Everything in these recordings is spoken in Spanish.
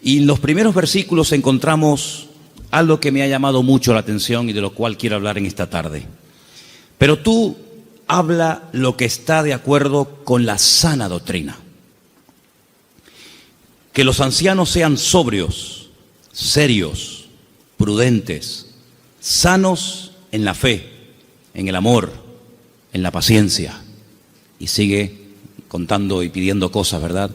Y en los primeros versículos encontramos algo que me ha llamado mucho la atención y de lo cual quiero hablar en esta tarde. Pero tú habla lo que está de acuerdo con la sana doctrina. Que los ancianos sean sobrios, serios, prudentes, sanos en la fe, en el amor, en la paciencia. Y sigue contando y pidiendo cosas, ¿verdad?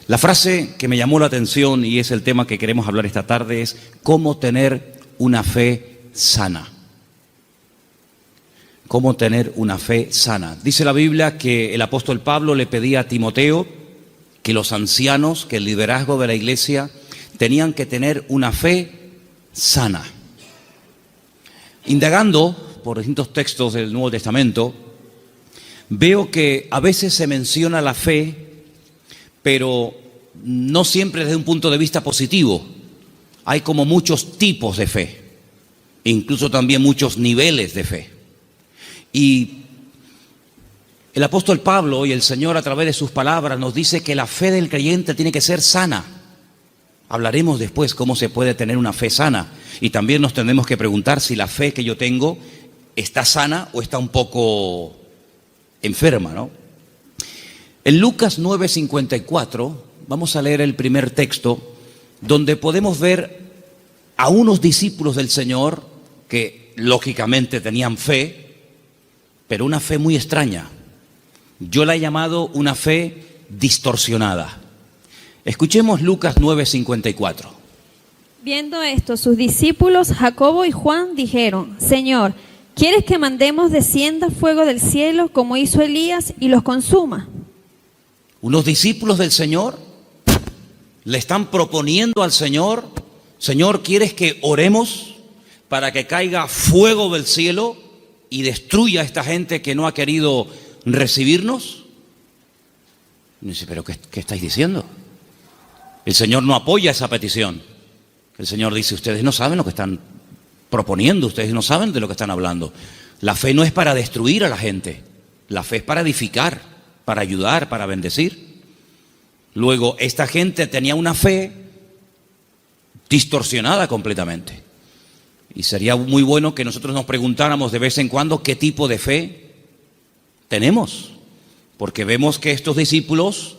La frase que me llamó la atención y es el tema que queremos hablar esta tarde es cómo tener una fe sana. Cómo tener una fe sana. Dice la Biblia que el apóstol Pablo le pedía a Timoteo que los ancianos, que el liderazgo de la iglesia tenían que tener una fe sana. Indagando por distintos textos del Nuevo Testamento, veo que a veces se menciona la fe, pero no siempre desde un punto de vista positivo. Hay como muchos tipos de fe, incluso también muchos niveles de fe. Y el apóstol Pablo y el Señor a través de sus palabras nos dice que la fe del creyente tiene que ser sana. Hablaremos después cómo se puede tener una fe sana. Y también nos tendremos que preguntar si la fe que yo tengo está sana o está un poco enferma, ¿no? En Lucas 9:54 vamos a leer el primer texto donde podemos ver a unos discípulos del Señor que lógicamente tenían fe, pero una fe muy extraña. Yo la he llamado una fe distorsionada. Escuchemos Lucas 9:54. Viendo esto, sus discípulos Jacobo y Juan dijeron: Señor, ¿quieres que mandemos descienda fuego del cielo como hizo Elías y los consuma? Unos discípulos del Señor le están proponiendo al Señor: Señor, ¿quieres que oremos para que caiga fuego del cielo y destruya a esta gente que no ha querido recibirnos? Y dice, ¿pero qué estáis diciendo? El Señor no apoya esa petición. El Señor dice, ustedes no saben lo que están proponiendo, ustedes no saben de lo que están hablando. La fe no es para destruir a la gente, la fe es para edificar, para ayudar, para bendecir. Luego, esta gente tenía una fe distorsionada completamente. Y sería muy bueno que nosotros nos preguntáramos de vez en cuando qué tipo de fe tenemos. Porque vemos que estos discípulos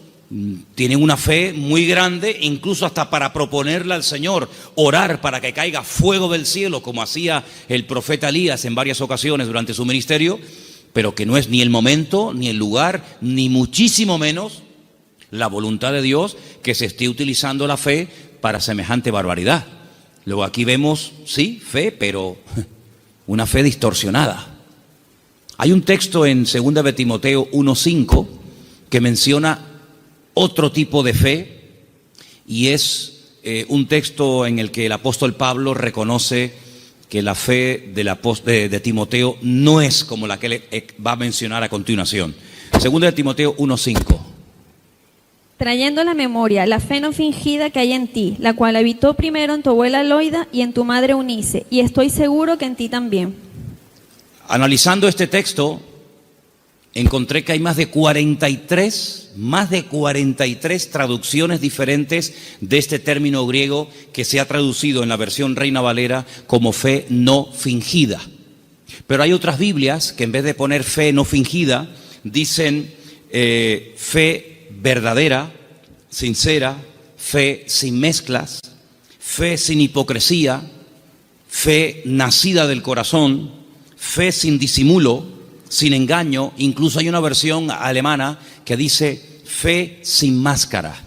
tienen una fe muy grande, incluso hasta para proponerle al Señor, orar para que caiga fuego del cielo, como hacía el profeta Elías en varias ocasiones durante su ministerio, pero que no es ni el momento, ni el lugar, ni muchísimo menos la voluntad de Dios que se esté utilizando la fe para semejante barbaridad. Luego aquí vemos, sí, fe, pero una fe distorsionada. Hay un texto en 2 de Timoteo 1:5 que menciona otro tipo de fe y es un texto en el que el apóstol Pablo reconoce que la fe de Timoteo no es como la que él va a mencionar a continuación. 2 de Timoteo 1:5. Trayendo a la memoria la fe no fingida que hay en ti, la cual habitó primero en tu abuela Loida y en tu madre Eunice, y estoy seguro que en ti también. Analizando este texto, encontré que hay más de 43 traducciones diferentes de este término griego que se ha traducido en la versión Reina Valera como fe no fingida. Pero hay otras Biblias que en vez de poner fe no fingida, dicen fe verdadera, sincera, fe sin mezclas, fe sin hipocresía, fe nacida del corazón, fe sin disimulo, sin engaño. Incluso hay una versión alemana que dice fe sin máscara.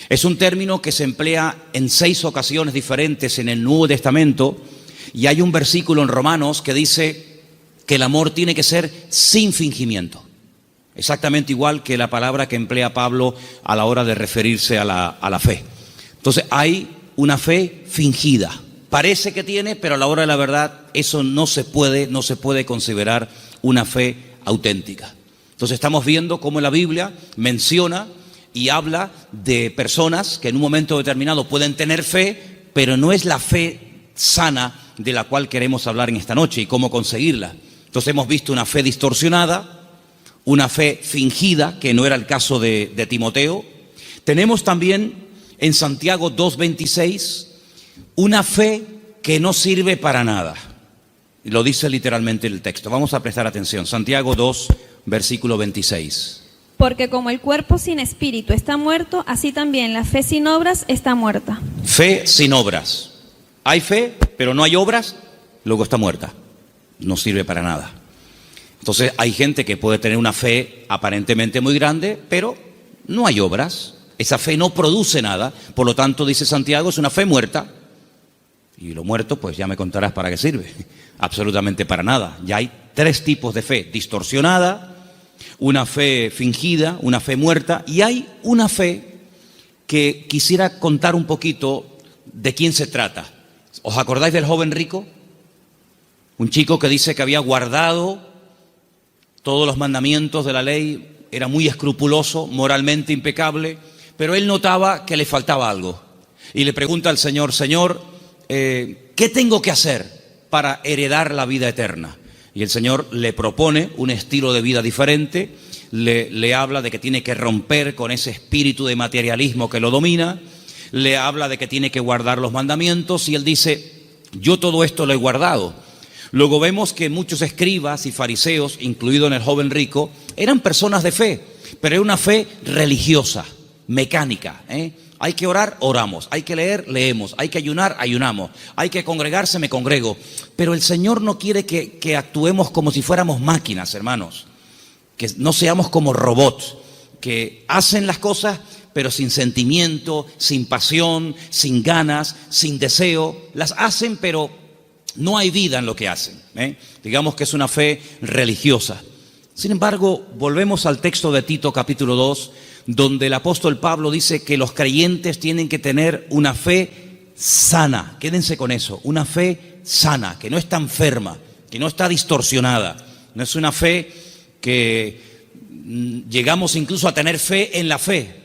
Es un término que se emplea en 6 ocasiones diferentes en el Nuevo Testamento y hay un versículo en Romanos que dice que el amor tiene que ser sin fingimiento. Exactamente igual que la palabra que emplea Pablo a la hora de referirse a la fe. Entonces hay una fe fingida. Parece que tiene, pero a la hora de la verdad eso no se puede considerar una fe auténtica. Entonces estamos viendo cómo la Biblia menciona y habla de personas que en un momento determinado pueden tener fe, pero no es la fe sana de la cual queremos hablar en esta noche y cómo conseguirla. Entonces hemos visto una fe distorsionada, una fe fingida, que no era el caso de Timoteo. Tenemos también en Santiago 2:26, una fe que no sirve para nada. Lo dice literalmente el texto. Vamos a prestar atención. Santiago 2, versículo 26. Porque como el cuerpo sin espíritu está muerto, así también la fe sin obras está muerta. Fe sin obras. Hay fe, pero no hay obras, luego está muerta. No sirve para nada. Entonces hay gente que puede tener una fe aparentemente muy grande, pero no hay obras. Esa fe no produce nada. Por lo tanto, dice Santiago, es una fe muerta. Y lo muerto, pues ya me contarás para qué sirve. Absolutamente para nada. Ya hay tres tipos de fe: distorsionada, una fe fingida, una fe muerta, y hay una fe que quisiera contar un poquito de quién se trata. ¿Os acordáis del joven rico? Un chico que dice que había guardado todos los mandamientos de la ley, era muy escrupuloso, moralmente impecable, pero él notaba que le faltaba algo. Y le pregunta al Señor: Señor, ¿qué tengo que hacer para heredar la vida eterna? Y el Señor le propone un estilo de vida diferente, le habla de que tiene que romper con ese espíritu de materialismo que lo domina, le habla de que tiene que guardar los mandamientos, y él dice: yo todo esto lo he guardado. Luego vemos que muchos escribas y fariseos, incluido en el joven rico, eran personas de fe, pero era una fe religiosa, mecánica, Hay que orar, oramos. Hay que leer, leemos. Hay que ayunar, ayunamos. Hay que congregarse, me congrego. Pero el Señor no quiere que actuemos como si fuéramos máquinas, hermanos. Que no seamos como robots, que hacen las cosas, pero sin sentimiento, sin pasión, sin ganas, sin deseo. Las hacen, pero no hay vida en lo que hacen. Digamos que es una fe religiosa. Sin embargo, volvemos al texto de Tito capítulo 2, donde el apóstol Pablo dice que los creyentes tienen que tener una fe sana. Quédense con eso, una fe sana, que no está enferma, que no está distorsionada. No es una fe que llegamos incluso a tener fe en la fe,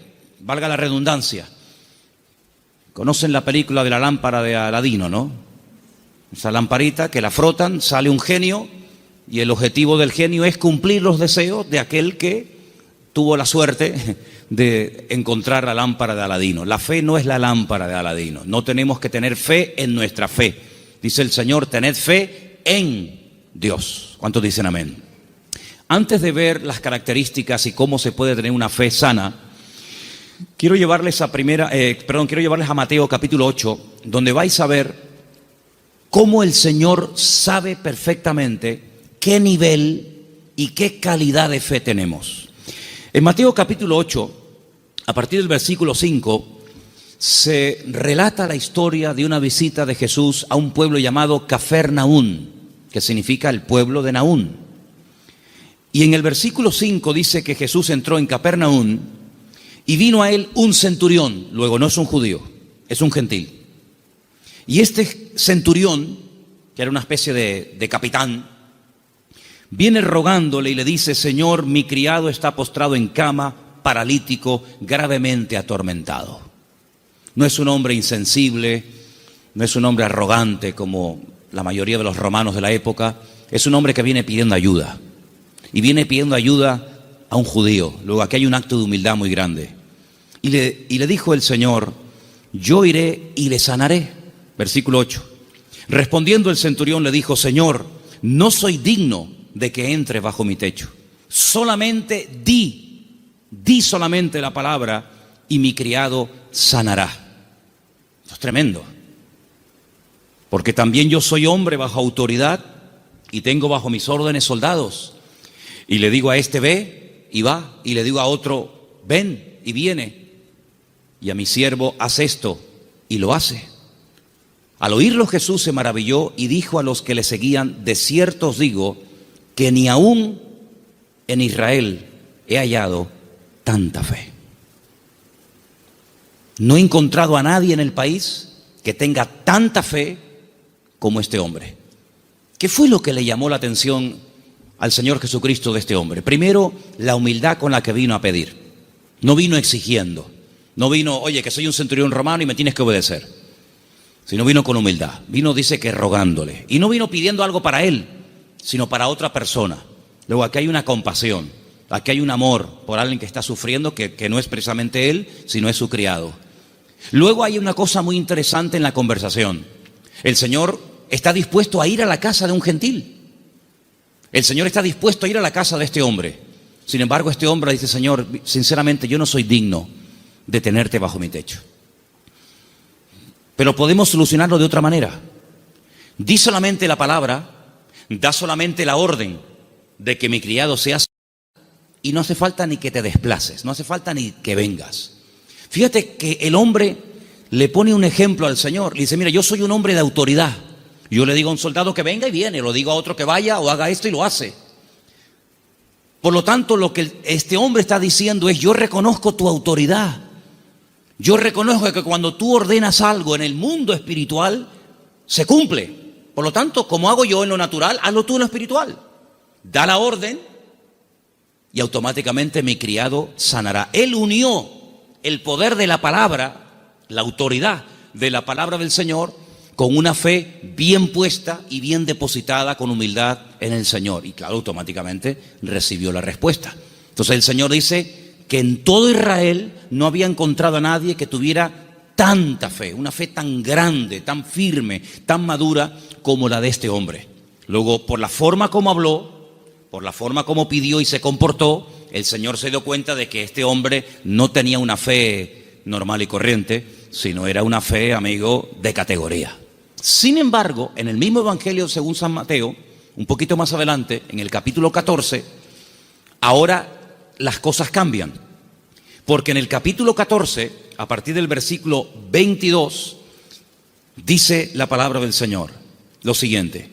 valga la redundancia. Conocen la película de la lámpara de Aladino, ¿no? Esa lamparita que la frotan, sale un genio, y el objetivo del genio es cumplir los deseos de aquel que tuvo la suerte de encontrar la lámpara de Aladino. La fe no es la lámpara de Aladino. No tenemos que tener fe en nuestra fe. Dice el Señor: tened fe en Dios. ¿Cuántos dicen amén? Antes de ver las características y cómo se puede tener una fe sana, quiero llevarles a Mateo capítulo 8, donde vais a ver cómo el Señor sabe perfectamente qué nivel y qué calidad de fe tenemos. En Mateo capítulo 8, a partir del versículo 5, se relata la historia de una visita de Jesús a un pueblo llamado Cafarnaún, que significa el pueblo de Naún. Y en el versículo 5 dice que Jesús entró en Cafarnaún y vino a él un centurión. Luego, no es un judío, es un gentil. Y este centurión, que era una especie de capitán, viene rogándole y le dice: Señor, mi criado está postrado en cama, paralítico, gravemente atormentado. No es un hombre insensible, no es un hombre arrogante como la mayoría de los romanos de la época. Es un hombre que viene pidiendo ayuda. Y viene pidiendo ayuda a un judío. Luego aquí hay un acto de humildad muy grande. Y le dijo el Señor: yo iré y le sanaré. Versículo 8. Respondiendo el centurión le dijo: Señor, no soy digno de que entre bajo mi techo. Solamente di solamente la palabra y mi criado sanará. Esto es tremendo. Porque también yo soy hombre bajo autoridad y tengo bajo mis órdenes soldados. Y le digo a este: ve, y va. Y le digo a otro: ven, y viene. Y a mi siervo: haz esto, y lo hace. Al oírlo Jesús se maravilló y dijo a los que le seguían: de cierto os digo que ni aún en Israel he hallado tanta fe. No he encontrado a nadie en el país que tenga tanta fe como este hombre. ¿Qué fue lo que le llamó la atención al Señor Jesucristo de este hombre? Primero, la humildad con la que vino a pedir. No vino exigiendo. No vino: oye, que soy un centurión romano y me tienes que obedecer. Sino vino con humildad. Vino, dice, que rogándole. Y no vino pidiendo algo para él, sino para otra persona. Luego aquí hay una compasión, aquí hay un amor por alguien que está sufriendo, que no es precisamente él, sino es su criado. Luego hay una cosa muy interesante en la conversación. El Señor está dispuesto a ir a la casa de un gentil. El Señor está dispuesto a ir a la casa de este hombre. Sin embargo, este hombre dice: Señor, sinceramente yo no soy digno de tenerte bajo mi techo. Pero podemos solucionarlo de otra manera. Di solamente la palabra, da solamente la orden de que mi criado sea, y no hace falta ni que te desplaces, no hace falta ni que vengas. Fíjate que el hombre le pone un ejemplo al Señor. Le dice: mira, yo soy un hombre de autoridad. Yo le digo a un soldado que venga y viene, lo digo a otro que vaya o haga esto y lo hace. Por lo tanto, lo que este hombre está diciendo es: yo reconozco tu autoridad. Yo reconozco que cuando tú ordenas algo en el mundo espiritual, se cumple. Por lo tanto, como hago yo en lo natural, hazlo tú en lo espiritual. Da la orden y automáticamente mi criado sanará. Él unió el poder de la palabra, la autoridad de la palabra del Señor, con una fe bien puesta y bien depositada con humildad en el Señor. Y claro, automáticamente recibió la respuesta. Entonces el Señor dice que en todo Israel no había encontrado a nadie que tuviera tanta fe, una fe tan grande, tan firme, tan madura como la de este hombre. Luego, por la forma como habló, por la forma como pidió y se comportó, el Señor se dio cuenta de que este hombre no tenía una fe normal y corriente, sino era una fe, amigo, de categoría. Sin embargo, en el mismo Evangelio según San Mateo, un poquito más adelante, en el capítulo 14, ahora las cosas cambian. Porque en el capítulo 14, a partir del versículo 22, dice la palabra del Señor lo siguiente: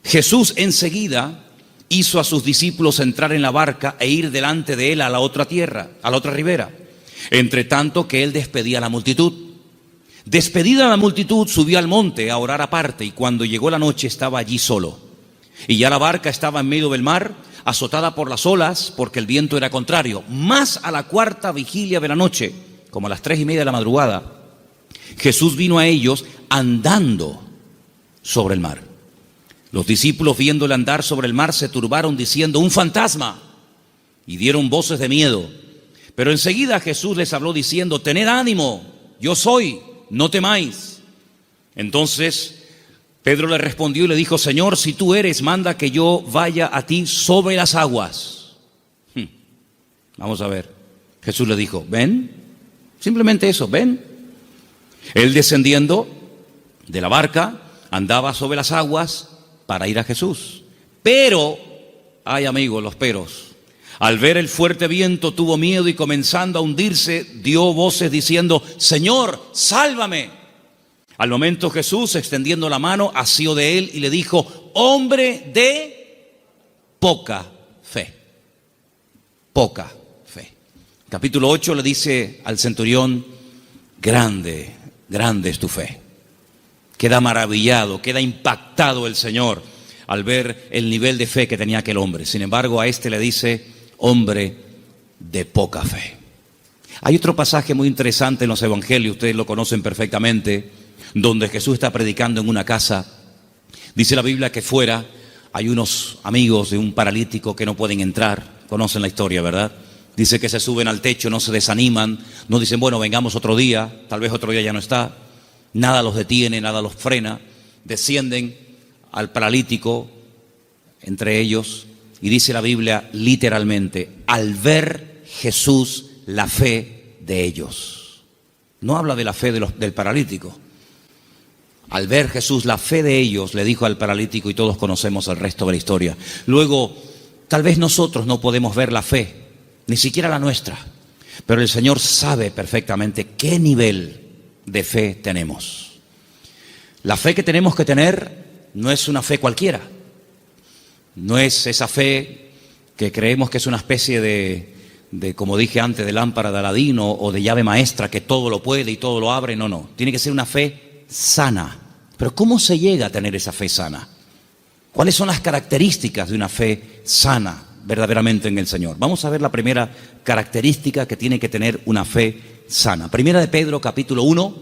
Jesús enseguida hizo a sus discípulos entrar en la barca e ir delante de él a la otra tierra, a la otra ribera, entre tanto que él despedía a la multitud. Despedida la multitud, subió al monte a orar aparte, y cuando llegó la noche estaba allí solo. Y ya la barca estaba en medio del mar, azotada por las olas, porque el viento era contrario. Más a la cuarta vigilia de la noche, como a las 3:30 de la madrugada, Jesús vino a ellos andando sobre el mar. Los discípulos, viéndole andar sobre el mar, se turbaron diciendo: un fantasma, y dieron voces de miedo. Pero enseguida Jesús les habló diciendo: tened ánimo, yo soy, no temáis. Entonces Pedro le respondió y le dijo: Señor, si tú eres, manda que yo vaya a ti sobre las aguas. Vamos a ver. Jesús le dijo: ven, simplemente eso, ven. Él, descendiendo de la barca, andaba sobre las aguas para ir a Jesús. Pero, ay amigo, los peros. Al ver el fuerte viento tuvo miedo y, comenzando a hundirse, dio voces diciendo: Señor, sálvame. Al momento Jesús, extendiendo la mano, asió de él y le dijo: hombre de poca fe. Poca fe. Capítulo 8 le dice al centurión: grande, grande es tu fe. Queda maravillado, queda impactado el Señor al ver el nivel de fe que tenía aquel hombre. Sin embargo, a este le dice: hombre de poca fe. Hay otro pasaje muy interesante en los evangelios, ustedes lo conocen perfectamente, donde Jesús está predicando en una casa. Dice la Biblia que fuera hay unos amigos de un paralítico que no pueden entrar. Conocen la historia, ¿verdad? Dice que se suben al techo, no se desaniman, no dicen: bueno, vengamos otro día, tal vez otro día ya no está. Nada los detiene, nada los frena. Descienden al paralítico, entre ellos, y dice la Biblia literalmente: al ver Jesús la fe de ellos. No habla de la fe del paralítico. Al ver Jesús la fe de ellos, le dijo al paralítico, y todos conocemos el resto de la historia. Luego, tal vez nosotros no podemos ver la fe, ni siquiera la nuestra, pero el Señor sabe perfectamente qué nivel de fe tenemos. La fe que tenemos que tener no es una fe cualquiera. No es esa fe que creemos que es una especie de, como dije antes, de lámpara de Aladín o de llave maestra que todo lo puede y todo lo abre. No, no. Tiene que ser una fe sana. Pero ¿cómo se llega a tener esa fe sana? ¿Cuáles son las características de una fe sana verdaderamente en el Señor? Vamos a ver la primera característica que tiene que tener una fe sana. Primera de Pedro, capítulo 1,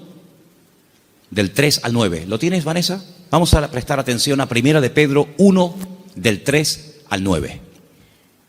del 3 al 9. ¿Lo tienes, Vanessa? Vamos a prestar atención a Primera de Pedro 1, del 3 al 9.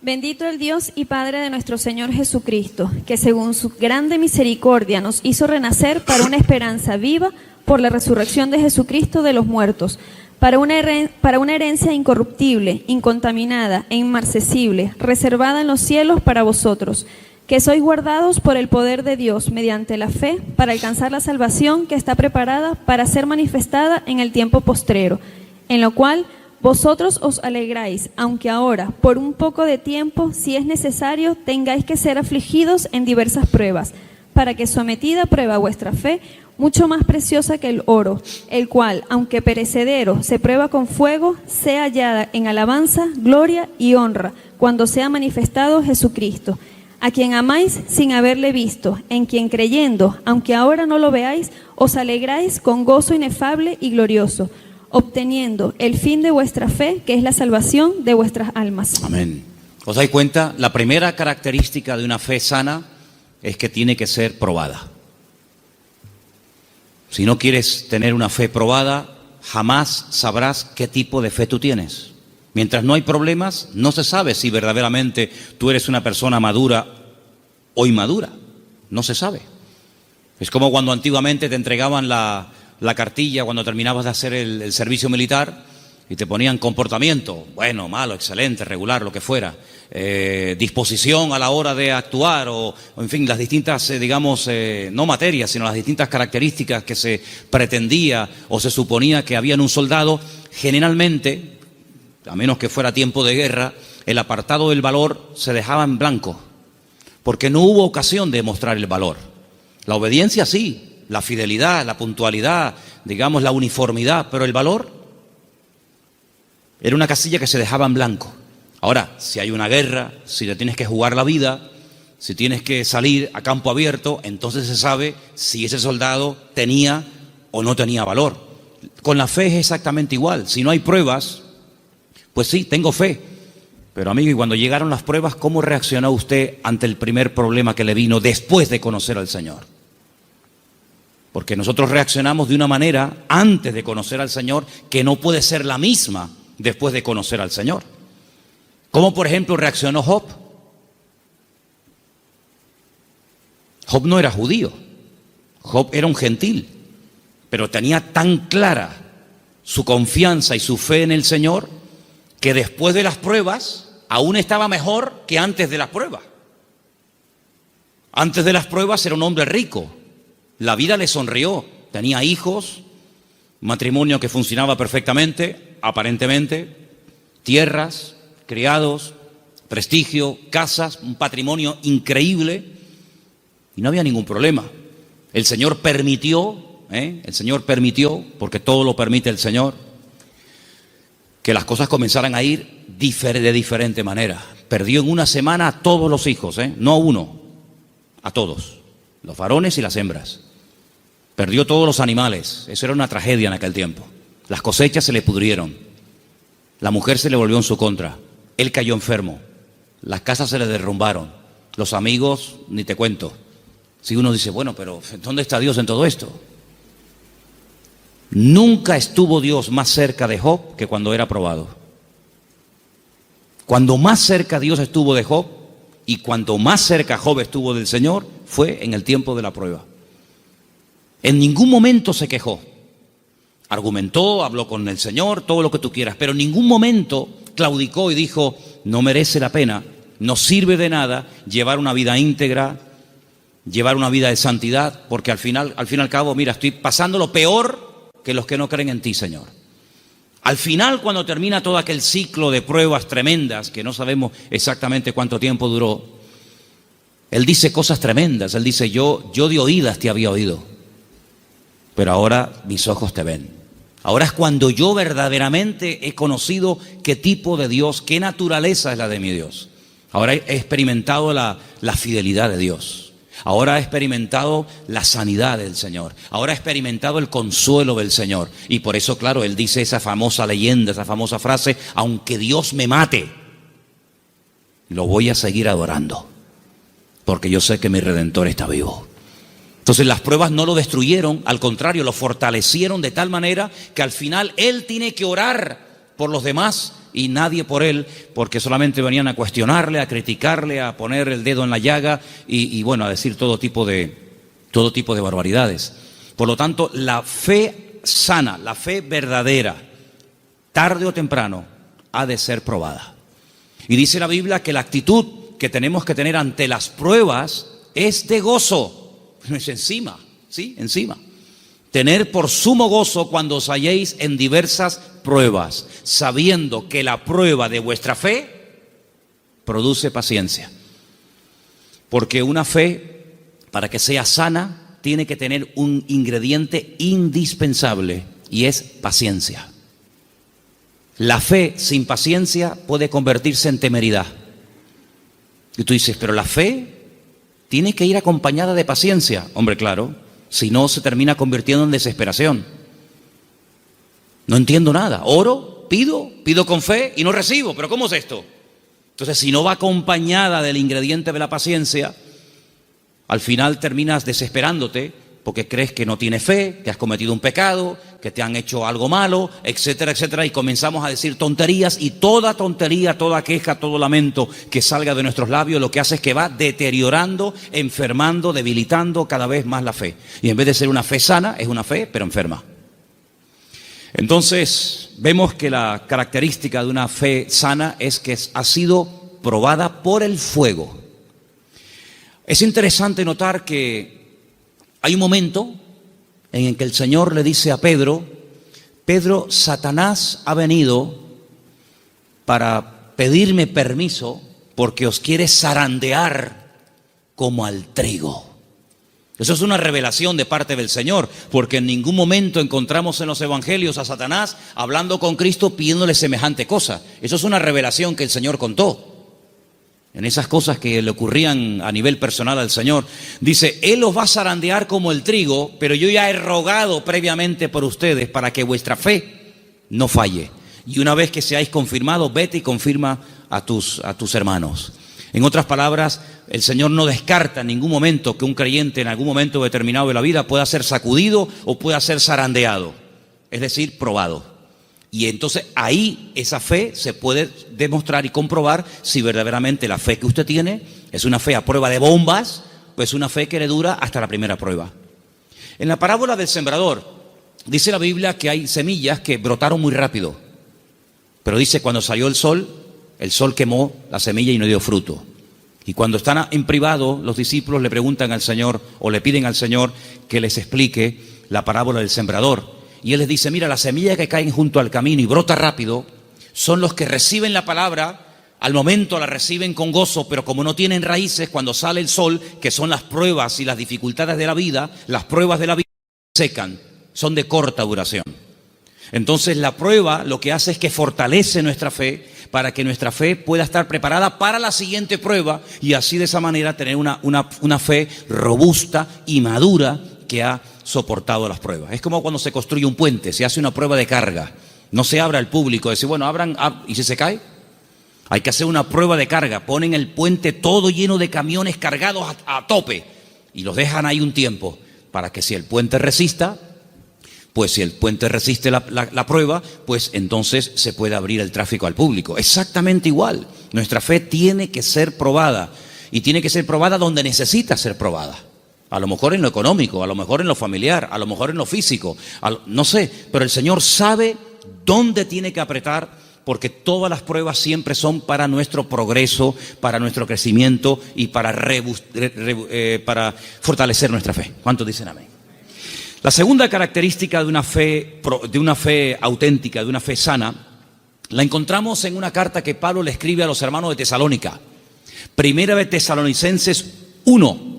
Bendito el Dios y Padre de nuestro Señor Jesucristo, que según su grande misericordia nos hizo renacer para una esperanza viva por la resurrección de Jesucristo de los muertos, para una herencia incorruptible, incontaminada e inmarcesible, reservada en los cielos para vosotros, que sois guardados por el poder de Dios mediante la fe para alcanzar la salvación que está preparada para ser manifestada en el tiempo postrero, en lo cual vosotros os alegráis, aunque ahora, por un poco de tiempo, si es necesario, tengáis que ser afligidos en diversas pruebas, para que sometida a prueba vuestra fe, mucho más preciosa que el oro, el cual, aunque perecedero, se prueba con fuego, sea hallada en alabanza, gloria y honra, cuando sea manifestado Jesucristo, a quien amáis sin haberle visto, en quien creyendo, aunque ahora no lo veáis, os alegráis con gozo inefable y glorioso, obteniendo el fin de vuestra fe, que es la salvación de vuestras almas. Amén. ¿Os dais cuenta? La primera característica de una fe sana es que tiene que ser probada. Si no quieres tener una fe probada, jamás sabrás qué tipo de fe tú tienes. Mientras no hay problemas, no se sabe si verdaderamente tú eres una persona madura o inmadura. No se sabe. Es como cuando antiguamente te entregaban la cartilla cuando terminabas de hacer el servicio militar y te ponían comportamiento, bueno, malo, excelente, regular, lo que fuera, disposición a la hora de actuar o en fin, las distintas, no materias, sino las distintas características que se pretendía o se suponía que había en un soldado. Generalmente, a menos que fuera tiempo de guerra, el apartado del valor se dejaba en blanco, porque no hubo ocasión de mostrar el valor. La obediencia sí, la fidelidad, la puntualidad, la uniformidad, pero el valor era una casilla que se dejaba en blanco. Ahora, si hay una guerra, si te tienes que jugar la vida, si tienes que salir a campo abierto, entonces se sabe si ese soldado tenía o no tenía valor. Con la fe es exactamente igual. Si no hay pruebas, pues sí, tengo fe. Pero amigo, y cuando llegaron las pruebas, ¿cómo reaccionó usted ante el primer problema que le vino después de conocer al Señor? Porque nosotros reaccionamos de una manera antes de conocer al Señor que no puede ser la misma después de conocer al Señor. ¿Cómo, por ejemplo, reaccionó Job? Job no era judío, Job era un gentil, pero tenía tan clara su confianza y su fe en el Señor que después de las pruebas aún estaba mejor que antes de las pruebas. Antes de las pruebas era un hombre rico, la vida le sonrió, tenía hijos, matrimonio que funcionaba perfectamente, aparentemente, tierras, criados, prestigio, casas, un patrimonio increíble y no había ningún problema. El Señor permitió, porque todo lo permite el Señor, que las cosas comenzaran a ir de diferente manera. Perdió en una semana a todos los hijos, no a uno, a todos, los varones y las hembras. Perdió todos los animales, eso era una tragedia en aquel tiempo. Las cosechas se le pudrieron, la mujer se le volvió en su contra, él cayó enfermo, las casas se le derrumbaron, los amigos, ni te cuento. Si uno dice, bueno, pero ¿dónde está Dios en todo esto? Nunca estuvo Dios más cerca de Job que cuando era probado. Cuando más cerca Dios estuvo de Job y cuanto más cerca Job estuvo del Señor fue en el tiempo de la prueba. En ningún momento se quejó. Argumentó, habló con el Señor, todo lo que tú quieras, pero en ningún momento claudicó y dijo, no merece la pena, no sirve de nada llevar una vida íntegra, llevar una vida de santidad, porque al fin y al cabo, mira, estoy pasando lo peor que los que no creen en ti, Señor. Al final, cuando termina todo aquel ciclo de pruebas tremendas, que no sabemos exactamente cuánto tiempo duró, él dice cosas tremendas. Él dice, yo de oídas te había oído, pero ahora mis ojos te ven. Ahora es cuando yo verdaderamente he conocido qué tipo de Dios, qué naturaleza es la de mi Dios. Ahora he experimentado la fidelidad de Dios. Ahora he experimentado la sanidad del Señor. Ahora he experimentado el consuelo del Señor. Y por eso, claro, él dice esa famosa leyenda, esa famosa frase, aunque Dios me mate, lo voy a seguir adorando, porque yo sé que mi Redentor está vivo. Entonces las pruebas no lo destruyeron, al contrario, lo fortalecieron de tal manera que al final él tiene que orar por los demás y nadie por él, porque solamente venían a cuestionarle, a criticarle, a poner el dedo en la llaga y bueno, a decir todo tipo de barbaridades. Por lo tanto, la fe sana, la fe verdadera, tarde o temprano, ha de ser probada. Y dice la Biblia que la actitud que tenemos que tener ante las pruebas es de gozo. No es encima, ¿sí? Encima. Tener por sumo gozo cuando os halléis en diversas pruebas, sabiendo que la prueba de vuestra fe produce paciencia. Porque una fe, para que sea sana, tiene que tener un ingrediente indispensable, y es paciencia. La fe sin paciencia puede convertirse en temeridad. Y tú dices, pero la fe tiene que ir acompañada de paciencia. Hombre, claro, si no se termina convirtiendo en desesperación. No entiendo nada. Oro, pido con fe y no recibo. ¿Pero cómo es esto? Entonces, si no va acompañada del ingrediente de la paciencia, al final terminas desesperándote porque crees que no tienes fe, que has cometido un pecado, que te han hecho algo malo, etcétera, etcétera, y comenzamos a decir tonterías, y toda tontería, toda queja, todo lamento que salga de nuestros labios, lo que hace es que va deteriorando, enfermando, debilitando cada vez más la fe. Y en vez de ser una fe sana, es una fe, pero enferma. Entonces, vemos que la característica de una fe sana es que ha sido probada por el fuego. Es interesante notar que hay un momento en el que el Señor le dice a Pedro, Pedro, Satanás ha venido para pedirme permiso porque os quiere zarandear como al trigo. Eso es una revelación de parte del Señor, porque en ningún momento encontramos en los evangelios a Satanás hablando con Cristo pidiéndole semejante cosa. Eso es una revelación que el Señor contó. En esas cosas que le ocurrían a nivel personal al Señor, dice, Él os va a zarandear como el trigo, pero yo ya he rogado previamente por ustedes para que vuestra fe no falle. Y una vez que seáis confirmados, vete y confirma a tus hermanos. En otras palabras, el Señor no descarta en ningún momento que un creyente en algún momento determinado de la vida pueda ser sacudido o pueda ser zarandeado, es decir, probado. Y entonces ahí esa fe se puede demostrar y comprobar si verdaderamente la fe que usted tiene es una fe a prueba de bombas, pues una fe que le dura hasta la primera prueba. En la parábola del sembrador, dice la Biblia que hay semillas que brotaron muy rápido. Pero dice, cuando salió el sol quemó la semilla y no dio fruto. Y cuando están en privado, los discípulos le preguntan al Señor o le piden al Señor que les explique la parábola del sembrador. Y Él les dice, mira, las semillas que caen junto al camino y brota rápido son los que reciben la palabra, al momento la reciben con gozo, pero como no tienen raíces, cuando sale el sol, que son las pruebas y las dificultades de la vida, las pruebas de la vida secan, son de corta duración. Entonces la prueba lo que hace es que fortalece nuestra fe para que nuestra fe pueda estar preparada para la siguiente prueba y así de esa manera tener una fe robusta y madura que ha soportado las pruebas. Es como cuando se construye un puente, se hace una prueba de carga. No se abre al público, decir, bueno, abran, ¿y si se cae? Hay que hacer una prueba de carga. Ponen el puente todo lleno de camiones cargados a tope y los dejan ahí un tiempo para que si el puente resista, pues si el puente resiste la prueba, pues entonces se puede abrir el tráfico al público. Exactamente igual. Nuestra fe tiene que ser probada y tiene que ser probada donde necesita ser probada. A lo mejor en lo económico, a lo mejor en lo familiar, a lo mejor en lo físico, no sé, pero el Señor sabe dónde tiene que apretar, porque todas las pruebas siempre son para nuestro progreso, para nuestro crecimiento y para fortalecer nuestra fe. ¿Cuántos dicen amén? La segunda característica de una fe auténtica, de una fe sana, la encontramos en una carta que Pablo le escribe a los hermanos de Tesalónica. Primera de Tesalonicenses 1.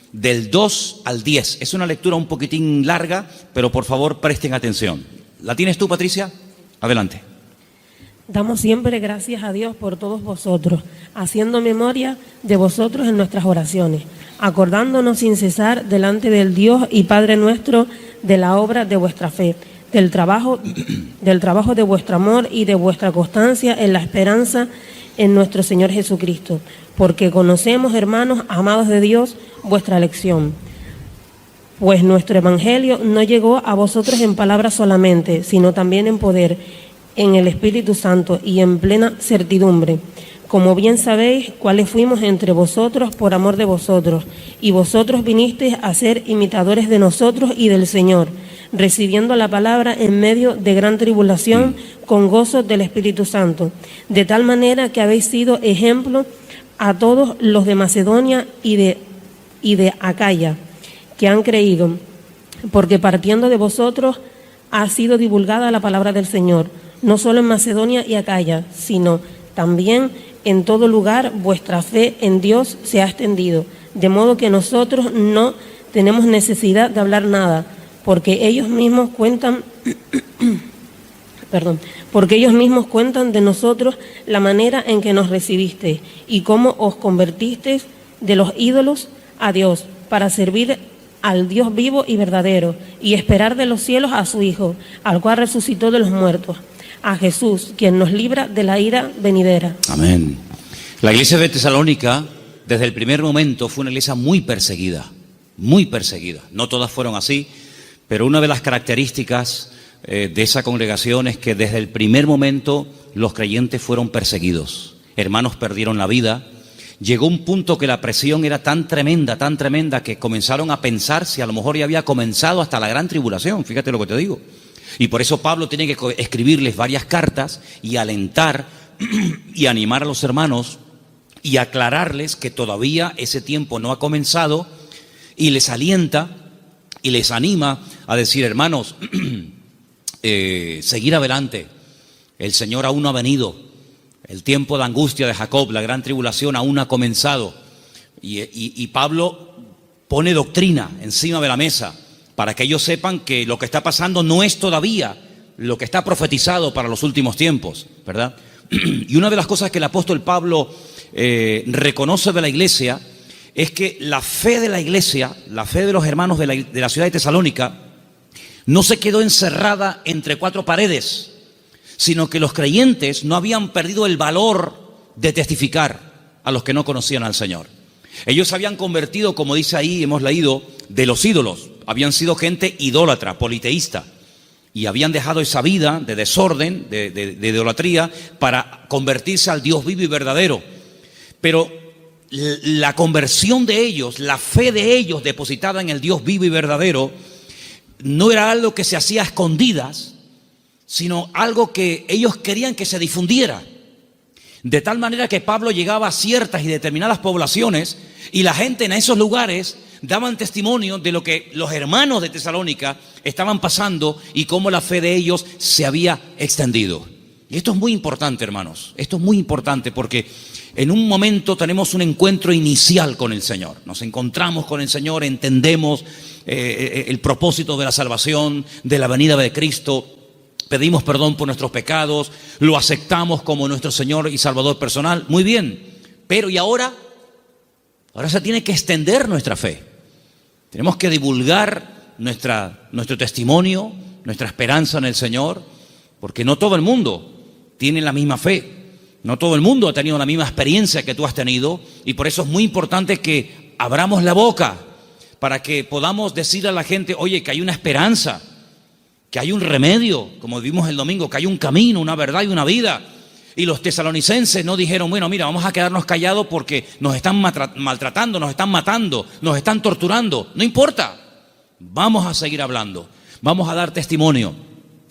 Del 2 al 10. Es una lectura un poquitín larga, pero por favor presten atención. ¿La tienes tú, Patricia? Adelante. Damos siempre gracias a Dios por todos vosotros, haciendo memoria de vosotros en nuestras oraciones, acordándonos sin cesar delante del Dios y Padre nuestro de la obra de vuestra fe, del trabajo de vuestro amor y de vuestra constancia en la esperanza en nuestro Señor Jesucristo, porque conocemos, hermanos amados de Dios, vuestra elección. Pues nuestro evangelio no llegó a vosotros en palabras solamente, sino también en poder, en el Espíritu Santo y en plena certidumbre, como bien sabéis cuáles fuimos entre vosotros por amor de vosotros, y vosotros vinisteis a ser imitadores de nosotros y del Señor, recibiendo la palabra en medio de gran tribulación con gozo del Espíritu Santo, de tal manera que habéis sido ejemplo a todos los de Macedonia y de Acaya que han creído, porque partiendo de vosotros ha sido divulgada la palabra del Señor, no solo en Macedonia y Acaya, sino también en todo lugar vuestra fe en Dios se ha extendido, de modo que nosotros no tenemos necesidad de hablar nada, porque ellos mismos cuentan de nosotros la manera en que nos recibisteis y cómo os convertisteis de los ídolos a Dios para servir al Dios vivo y verdadero y esperar de los cielos a su Hijo, al cual resucitó de los muertos, a Jesús, quien nos libra de la ira venidera. Amén. La iglesia de Tesalónica, desde el primer momento, fue una iglesia muy perseguida, muy perseguida. No todas fueron así, pero una de las características de esa congregación es que desde el primer momento los creyentes fueron perseguidos. Hermanos perdieron la vida. Llegó un punto que la presión era tan tremenda, que comenzaron a pensar si a lo mejor ya había comenzado hasta la gran tribulación. Fíjate lo que te digo. Y por eso Pablo tiene que escribirles varias cartas y alentar y animar a los hermanos y aclararles que todavía ese tiempo no ha comenzado, y les alienta y les anima a decir: hermanos, seguir adelante, el Señor aún no ha venido, el tiempo de angustia de Jacob, la gran tribulación aún ha comenzado, y Pablo pone doctrina encima de la mesa para que ellos sepan que lo que está pasando no es todavía lo que está profetizado para los últimos tiempos, ¿verdad? Y una de las cosas que el apóstol Pablo reconoce de la iglesia es que la fe de la iglesia, la fe de los hermanos de la ciudad de Tesalónica, no se quedó encerrada entre cuatro paredes, sino que los creyentes no habían perdido el valor de testificar a los que no conocían al Señor. Ellos se habían convertido, como dice ahí, hemos leído, de los ídolos. Habían sido gente idólatra, politeísta, y habían dejado esa vida de desorden, de idolatría, para convertirse al Dios vivo y verdadero. Pero la conversión de ellos, la fe de ellos depositada en el Dios vivo y verdadero, no era algo que se hacía a escondidas, sino algo que ellos querían que se difundiera. De tal manera que Pablo llegaba a ciertas y determinadas poblaciones, y la gente en esos lugares daban testimonio de lo que los hermanos de Tesalónica estaban pasando y cómo la fe de ellos se había extendido. Y esto es muy importante, hermanos. Esto es muy importante porque en un momento tenemos un encuentro inicial con el Señor. Nos encontramos con el Señor, entendemos el propósito de la salvación, de la venida de Cristo. Pedimos perdón por nuestros pecados, lo aceptamos como nuestro Señor y Salvador personal. Muy bien, pero ¿y ahora? Ahora se tiene que extender nuestra fe. Tenemos que divulgar nuestro testimonio, nuestra esperanza en el Señor, porque no todo el mundo tiene la misma fe. No todo el mundo ha tenido la misma experiencia que tú has tenido, y por eso es muy importante que abramos la boca para que podamos decir a la gente: oye, que hay una esperanza, que hay un remedio, como vimos el domingo, que hay un camino, una verdad y una vida. Y los tesalonicenses no dijeron: bueno, mira, vamos a quedarnos callados porque nos están maltratando, nos están matando, nos están torturando. No importa, vamos a seguir hablando, vamos a dar testimonio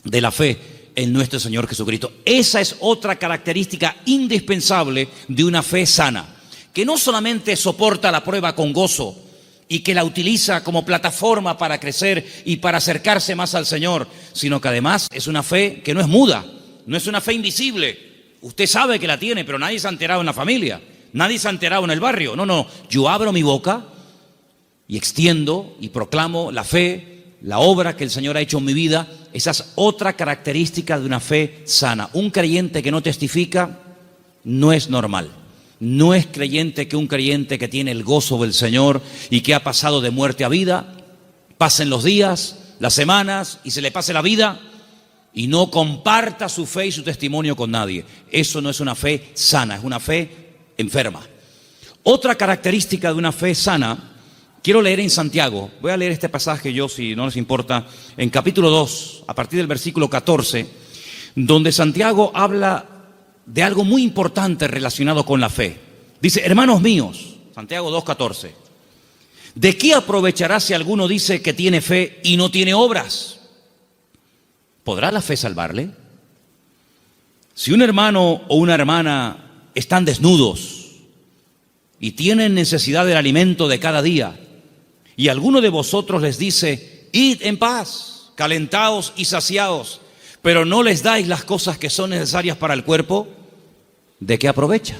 de la fe en nuestro Señor Jesucristo. Esa es otra característica indispensable de una fe sana, que no solamente soporta la prueba con gozo y que la utiliza como plataforma para crecer y para acercarse más al Señor, sino que además es una fe que no es muda, no es una fe invisible. Usted sabe que la tiene, pero nadie se ha enterado en la familia, nadie se ha enterado en el barrio. No, yo abro mi boca y extiendo y proclamo la fe, la obra que el Señor ha hecho en mi vida. Esa es otra característica de una fe sana. Un creyente que no testifica no es normal. No es creyente que un creyente que tiene el gozo del Señor y que ha pasado de muerte a vida, pasen los días, las semanas y se le pase la vida y no comparta su fe y su testimonio con nadie. Eso no es una fe sana, es una fe enferma. Otra característica de una fe sana, quiero leer en Santiago. Voy a leer este pasaje yo, si no les importa, en capítulo 2, a partir del versículo 14. donde Santiago habla de algo muy importante relacionado con la fe. Dice, hermanos míos, Santiago 2:14, ¿de qué aprovechará si alguno dice que tiene fe y no tiene obras? ¿Podrá la fe salvarle? Si un hermano o una hermana están desnudos y tienen necesidad del alimento de cada día, y alguno de vosotros les dice, id en paz, calentaos y saciaos, pero no les dais las cosas que son necesarias para el cuerpo, ¿de qué aprovecha?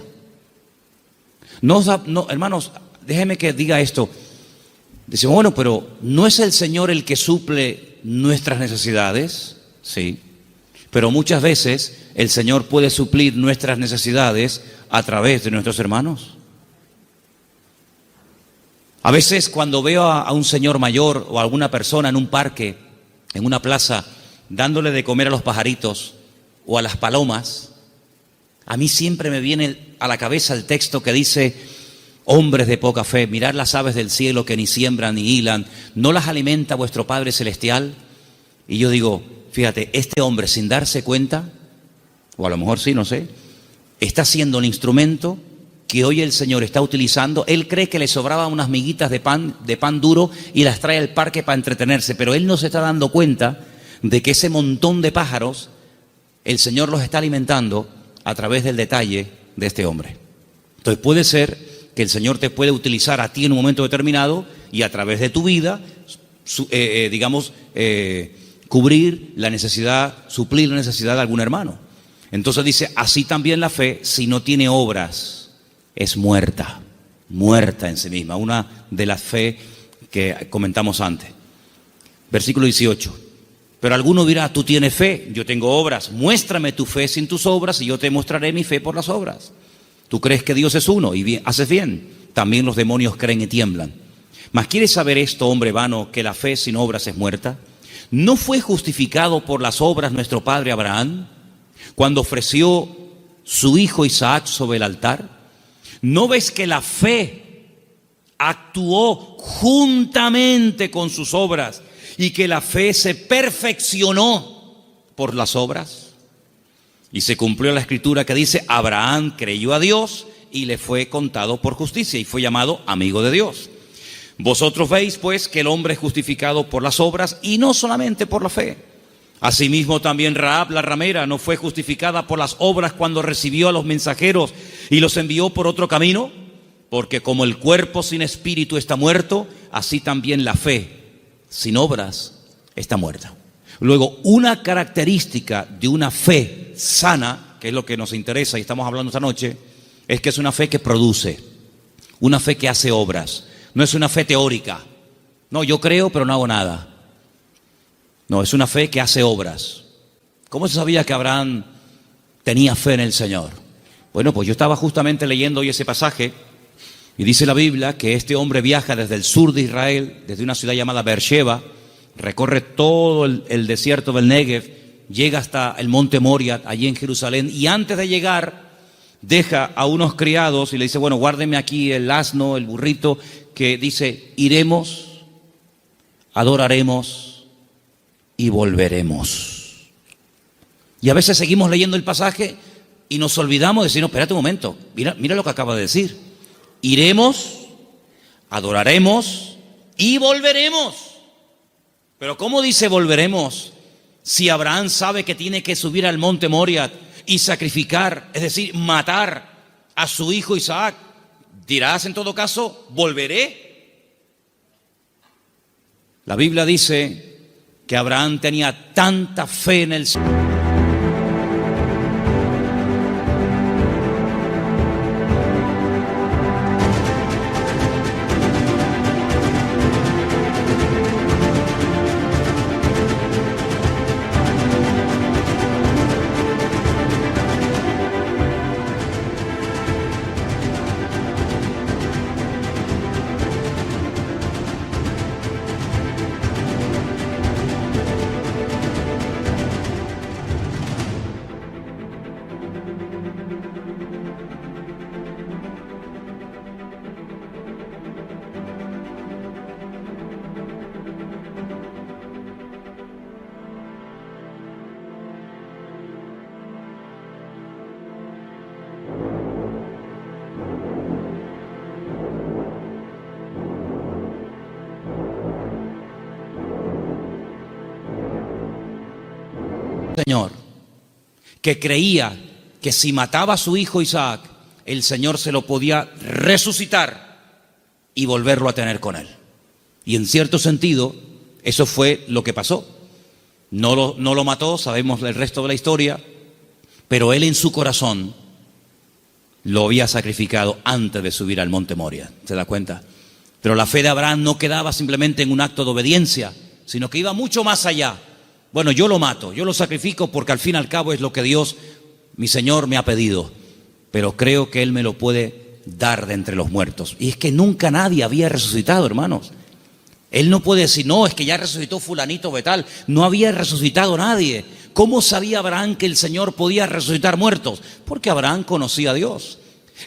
No, hermanos, déjenme que diga esto. Decimos, bueno, pero ¿no es el Señor el que suple nuestras necesidades? Sí, pero muchas veces el Señor puede suplir nuestras necesidades a través de nuestros hermanos. A veces cuando veo a un señor mayor o a alguna persona en un parque, en una plaza, dándole de comer a los pajaritos o a las palomas, a mí siempre me viene a la cabeza el texto que dice, hombres de poca fe, mirad las aves del cielo que ni siembran ni hilan, ¿no las alimenta vuestro Padre Celestial? Y yo digo, fíjate, este hombre sin darse cuenta, o a lo mejor sí, no sé, está siendo el instrumento que hoy el Señor está utilizando. Él cree que le sobraban unas miguitas de pan duro y las trae al parque para entretenerse, pero él no se está dando cuenta de que ese montón de pájaros, el Señor los está alimentando a través del detalle de este hombre. Entonces puede ser que el Señor te puede utilizar a ti en un momento determinado y a través de tu vida, cubrir la necesidad, suplir la necesidad de algún hermano. Entonces dice, así también la fe, si no tiene obras, es muerta en sí misma. Una de las fe que comentamos antes. Versículo 18. Pero alguno dirá, tú tienes fe, yo tengo obras. Muéstrame tu fe sin tus obras y yo te mostraré mi fe por las obras. Tú crees que Dios es uno y bien, haces bien. También los demonios creen y tiemblan. Mas ¿quieres saber esto, hombre vano, que la fe sin obras es muerta? ¿No fue justificado por las obras nuestro padre Abraham cuando ofreció su hijo Isaac sobre el altar? ¿No ves que la fe actuó juntamente con sus obras y que la fe se perfeccionó por las obras? Y se cumplió la escritura que dice, Abraham creyó a Dios y le fue contado por justicia y fue llamado amigo de Dios. Vosotros veis pues que el hombre es justificado por las obras y no solamente por la fe. Asimismo también Rahab la ramera no fue justificada por las obras cuando recibió a los mensajeros y los envió por otro camino, porque como el cuerpo sin espíritu está muerto, así también la fe sin obras está muerta. Luego, una característica de una fe sana, que es lo que nos interesa y estamos hablando esta noche, es que es una fe que produce, una fe que hace obras. No es una fe teórica. No, yo creo pero no hago nada. No, es una fe que hace obras. ¿Cómo se sabía que Abraham tenía fe en el Señor? Bueno, pues yo estaba justamente leyendo hoy ese pasaje y dice la Biblia que este hombre viaja desde el sur de Israel, desde una ciudad llamada Beersheba, recorre todo el desierto del Negev, llega hasta el monte Moria, allí en Jerusalén, y antes de llegar deja a unos criados y le dice, bueno, guárdeme aquí el asno, el burrito, que dice, iremos, adoraremos y volveremos. Y a veces seguimos leyendo el pasaje y nos olvidamos de decir, no, espérate un momento, mira lo que acaba de decir. Iremos, adoraremos y volveremos. Pero ¿cómo dice volveremos si Abraham sabe que tiene que subir al monte Moria y sacrificar, es decir, matar a su hijo Isaac? Dirás en todo caso, volveré. La Biblia dice que Abraham tenía tanta fe en el Señor. Señor, que creía que si mataba a su hijo Isaac, el Señor se lo podía resucitar y volverlo a tener con él. Y en cierto sentido, eso fue lo que pasó. No lo mató, sabemos el resto de la historia, pero él en su corazón lo había sacrificado antes de subir al monte Moria. ¿Se da cuenta? Pero la fe de Abraham no quedaba simplemente en un acto de obediencia, sino que iba mucho más allá. Bueno, yo lo mato, yo lo sacrifico porque al fin y al cabo es lo que Dios, mi Señor, me ha pedido. Pero creo que Él me lo puede dar de entre los muertos. Y es que nunca nadie había resucitado, hermanos. Él no puede decir, no, es que ya resucitó fulanito o tal. No había resucitado nadie. ¿Cómo sabía Abraham que el Señor podía resucitar muertos? Porque Abraham conocía a Dios.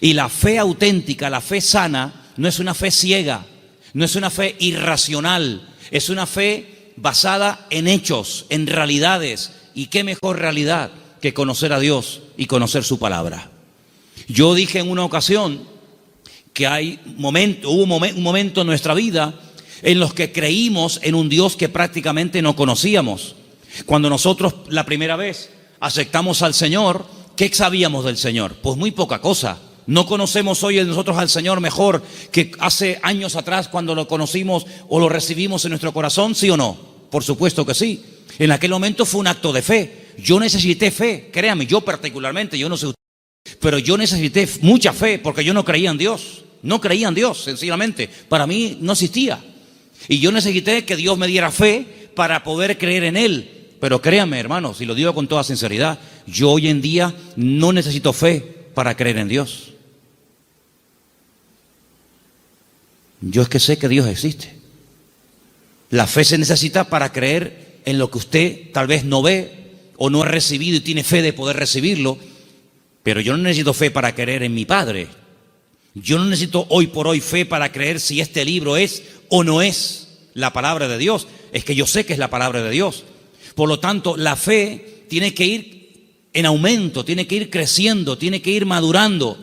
Y la fe auténtica, la fe sana, no es una fe ciega, no es una fe irracional, es una fe basada en hechos, en realidades. ¿Y qué mejor realidad que conocer a Dios y conocer su palabra? Yo dije en una ocasión que hubo un momento en nuestra vida en los que creímos en un Dios que prácticamente no conocíamos. Cuando nosotros la primera vez aceptamos al Señor, ¿qué sabíamos del Señor? Pues muy poca cosa. No conocemos hoy nosotros al Señor mejor que hace años atrás cuando lo conocimos o lo recibimos en nuestro corazón, ¿sí o no? Por supuesto que sí. En aquel momento fue un acto de fe. Yo necesité fe, créame, yo particularmente, yo no sé usted, pero yo necesité mucha fe porque yo no creía en Dios. No creía en Dios, sencillamente. Para mí no existía. Y yo necesité que Dios me diera fe para poder creer en Él. Pero créanme, hermanos, y lo digo con toda sinceridad, yo hoy en día no necesito fe para creer en Dios. Yo es que sé que Dios existe. La fe se necesita para creer en lo que usted tal vez no ve o no ha recibido y tiene fe de poder recibirlo. Pero yo no necesito fe para creer en mi Padre. Yo no necesito hoy por hoy fe para creer si este libro es o no es la palabra de Dios. Es que yo sé que es la palabra de Dios. Por lo tanto, la fe tiene que ir en aumento, tiene que ir creciendo, tiene que ir madurando.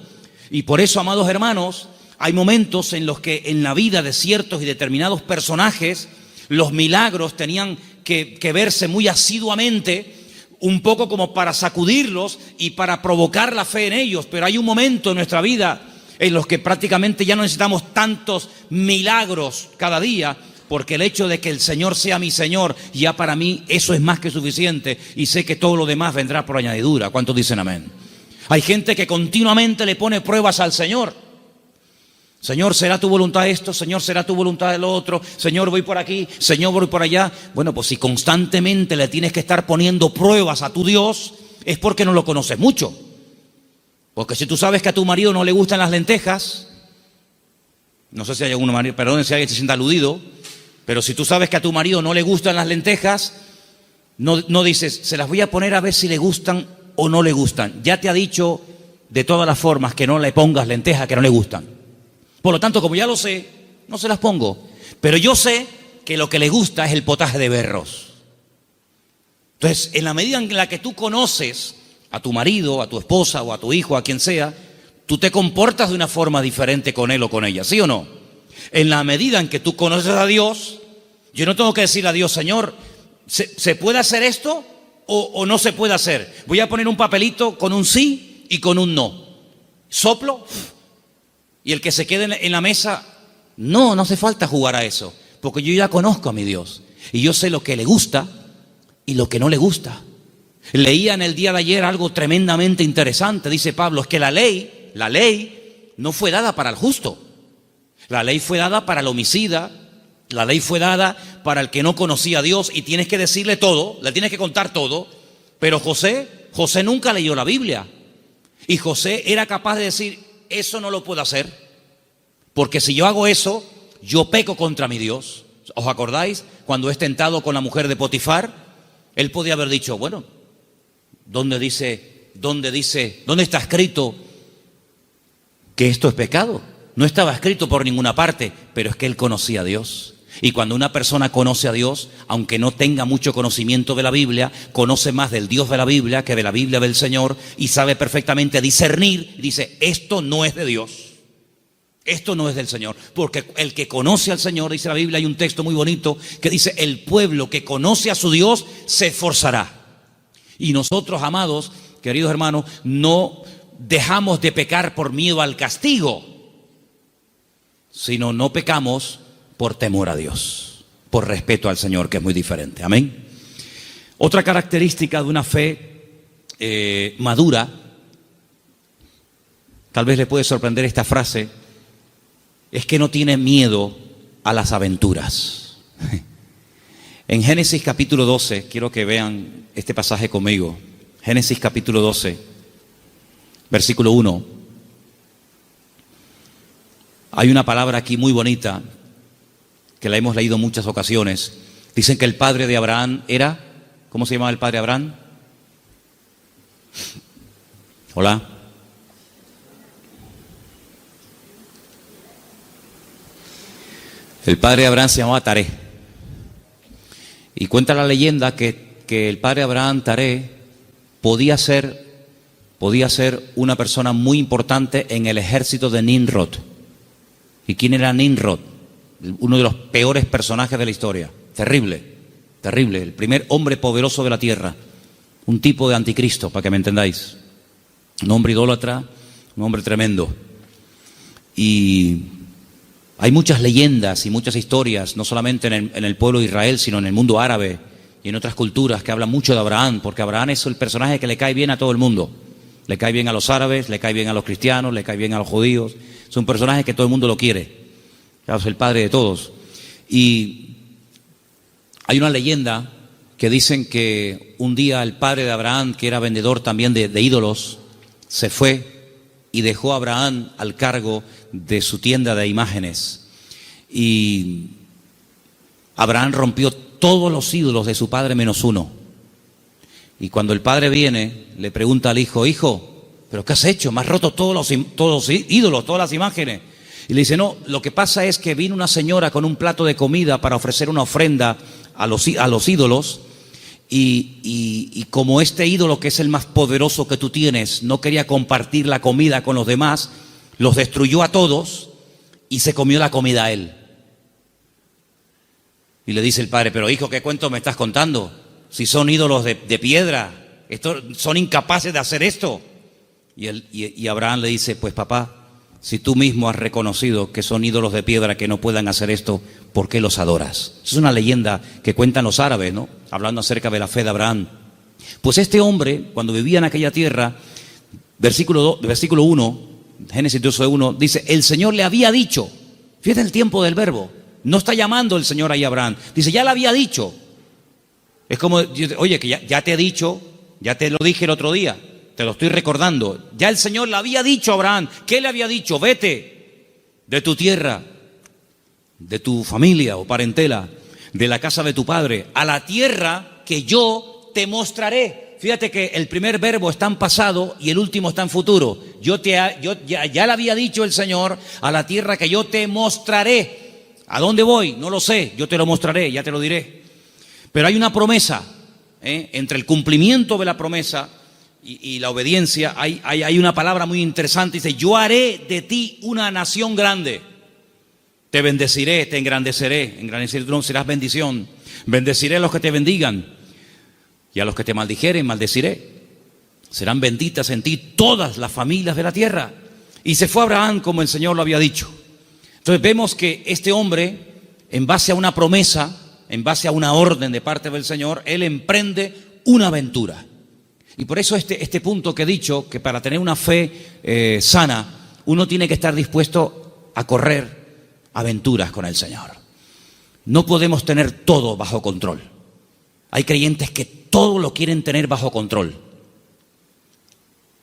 Y por eso, amados hermanos, hay momentos en los que en la vida de ciertos y determinados personajes, los milagros tenían que verse muy asiduamente, un poco como para sacudirlos y para provocar la fe en ellos. Pero hay un momento en nuestra vida en los que prácticamente ya no necesitamos tantos milagros cada día, porque el hecho de que el Señor sea mi Señor, ya para mí eso es más que suficiente, y sé que todo lo demás vendrá por añadidura. ¿Cuántos dicen amén? Hay gente que continuamente le pone pruebas al Señor. Señor, ¿será tu voluntad esto? Señor, ¿será tu voluntad lo otro? Señor, voy por aquí, Señor, voy por allá. Bueno, pues si constantemente le tienes que estar poniendo pruebas a tu Dios, es porque no lo conoces mucho. Porque si tú sabes que a tu marido no le gustan las lentejas, no sé si hay algún marido, perdón si alguien se sienta aludido, pero si tú sabes que a tu marido no le gustan las lentejas, no dices, se las voy a poner a ver si le gustan o no le gustan. Ya te ha dicho de todas las formas que no le pongas lentejas que no le gustan. Por lo tanto, como ya lo sé, no se las pongo. Pero yo sé que lo que le gusta es el potaje de berros. Entonces, en la medida en la que tú conoces a tu marido, a tu esposa o a tu hijo, a quien sea, tú te comportas de una forma diferente con él o con ella, ¿sí o no? En la medida en que tú conoces a Dios, yo no tengo que decirle a Dios, Señor, ¿se puede hacer esto o no se puede hacer? Voy a poner un papelito con un sí y con un no. Soplo y el que se quede en la mesa, no hace falta jugar a eso, porque yo ya conozco a mi Dios y yo sé lo que le gusta y lo que no le gusta. Leía en el día de ayer algo tremendamente interesante. Dice Pablo, es que la ley no fue dada para el justo. La ley fue dada para el homicida, la ley fue dada para el que no conocía a Dios y tienes que decirle todo, le tienes que contar todo. Pero José nunca leyó la Biblia y José era capaz de decir, eso no lo puedo hacer, porque si yo hago eso, yo peco contra mi Dios. ¿Os acordáis? Cuando es tentado con la mujer de Potifar, él podía haber dicho, bueno, ¿dónde está escrito que esto es pecado? No estaba escrito por ninguna parte, pero es que él conocía a Dios. Y cuando una persona conoce a Dios, aunque no tenga mucho conocimiento de la Biblia, conoce más del Dios de la Biblia que de la Biblia del Señor y sabe perfectamente discernir, y dice, esto no es de Dios, esto no es del Señor. Porque el que conoce al Señor, dice la Biblia, hay un texto muy bonito que dice, el pueblo que conoce a su Dios se esforzará. Y nosotros, amados, queridos hermanos, no dejamos de pecar por miedo al castigo, sino no pecamos por temor a Dios, por respeto al Señor, que es muy diferente. Amén. Otra característica de una fe madura, tal vez le puede sorprender esta frase, es que no tiene miedo a las aventuras. En Génesis capítulo 12, quiero que vean este pasaje conmigo. Génesis capítulo 12, versículo 1. Hay una palabra aquí muy bonita que la hemos leído en muchas ocasiones. Dicen que el padre de Abraham era, ¿cómo se llamaba el padre de Abraham? Hola. El padre de Abraham se llamaba Taré. Y cuenta la leyenda que el padre de Abraham, Taré, podía ser una persona muy importante en el ejército de Nimrod. ¿Y quién era Nimrod? Uno de los peores personajes de la historia. Terrible, terrible. El primer hombre poderoso de la tierra. Un tipo de anticristo, para que me entendáis. Un hombre idólatra, un hombre tremendo. Y hay muchas leyendas y muchas historias, no solamente en el pueblo de Israel, sino en el mundo árabe y en otras culturas que hablan mucho de Abraham, porque Abraham es el personaje que le cae bien a todo el mundo. Le cae bien a los árabes, le cae bien a los cristianos, le cae bien a los judíos. Es un personaje que todo el mundo lo quiere. Es el padre de todos. Y hay una leyenda que dicen que un día el padre de Abraham, que era vendedor también de ídolos, se fue y dejó a Abraham al cargo de su tienda de imágenes. Y Abraham rompió todos los ídolos de su padre menos uno. Y cuando el padre viene, le pregunta al hijo, hijo, ¿pero qué has hecho? Me has roto todos los ídolos, todas las imágenes. Y le dice, no, lo que pasa es que vino una señora con un plato de comida para ofrecer una ofrenda a los ídolos. Y como este ídolo, que es el más poderoso que tú tienes, no quería compartir la comida con los demás, los destruyó a todos y se comió la comida a él. Y le dice el padre, pero hijo, ¿qué cuento me estás contando? Si son ídolos de piedra, son incapaces de hacer esto. Y Abraham le dice, pues papá, si tú mismo has reconocido que son ídolos de piedra que no puedan hacer esto, ¿por qué los adoras? Es una leyenda que cuentan los árabes, ¿no? Hablando acerca de la fe de Abraham. Pues este hombre, cuando vivía en aquella tierra, versículo 1, Génesis 12:1, dice, el Señor le había dicho, fíjate el tiempo del verbo, no está llamando el Señor ahí a Abraham, dice, ya le había dicho. Es como, oye, que ya te he dicho, ya te lo dije el otro día, te lo estoy recordando. Ya el Señor le había dicho a Abraham. ¿Qué le había dicho? Vete de tu tierra, de tu familia o parentela, de la casa de tu padre, a la tierra que yo te mostraré. Fíjate que el primer verbo está en pasado y el último está en futuro. Ya le había dicho el Señor, a la tierra que yo te mostraré. ¿A dónde voy? No lo sé, yo te lo mostraré, ya te lo diré. Pero hay una promesa, entre el cumplimiento de la promesa y la obediencia, hay una palabra muy interesante, dice, yo haré de ti una nación grande, te bendeciré, te engrandeceré tú serás bendición, bendeciré a los que te bendigan, y a los que te maldijeren, maldeciré, serán benditas en ti todas las familias de la tierra. Y se fue Abraham como el Señor lo había dicho. Entonces vemos que este hombre, en base a una promesa, en base a una orden de parte del Señor, él emprende una aventura. Y por eso este punto que he dicho, que para tener una fe sana, uno tiene que estar dispuesto a correr aventuras con el Señor. No podemos tener todo bajo control. Hay creyentes que todo lo quieren tener bajo control.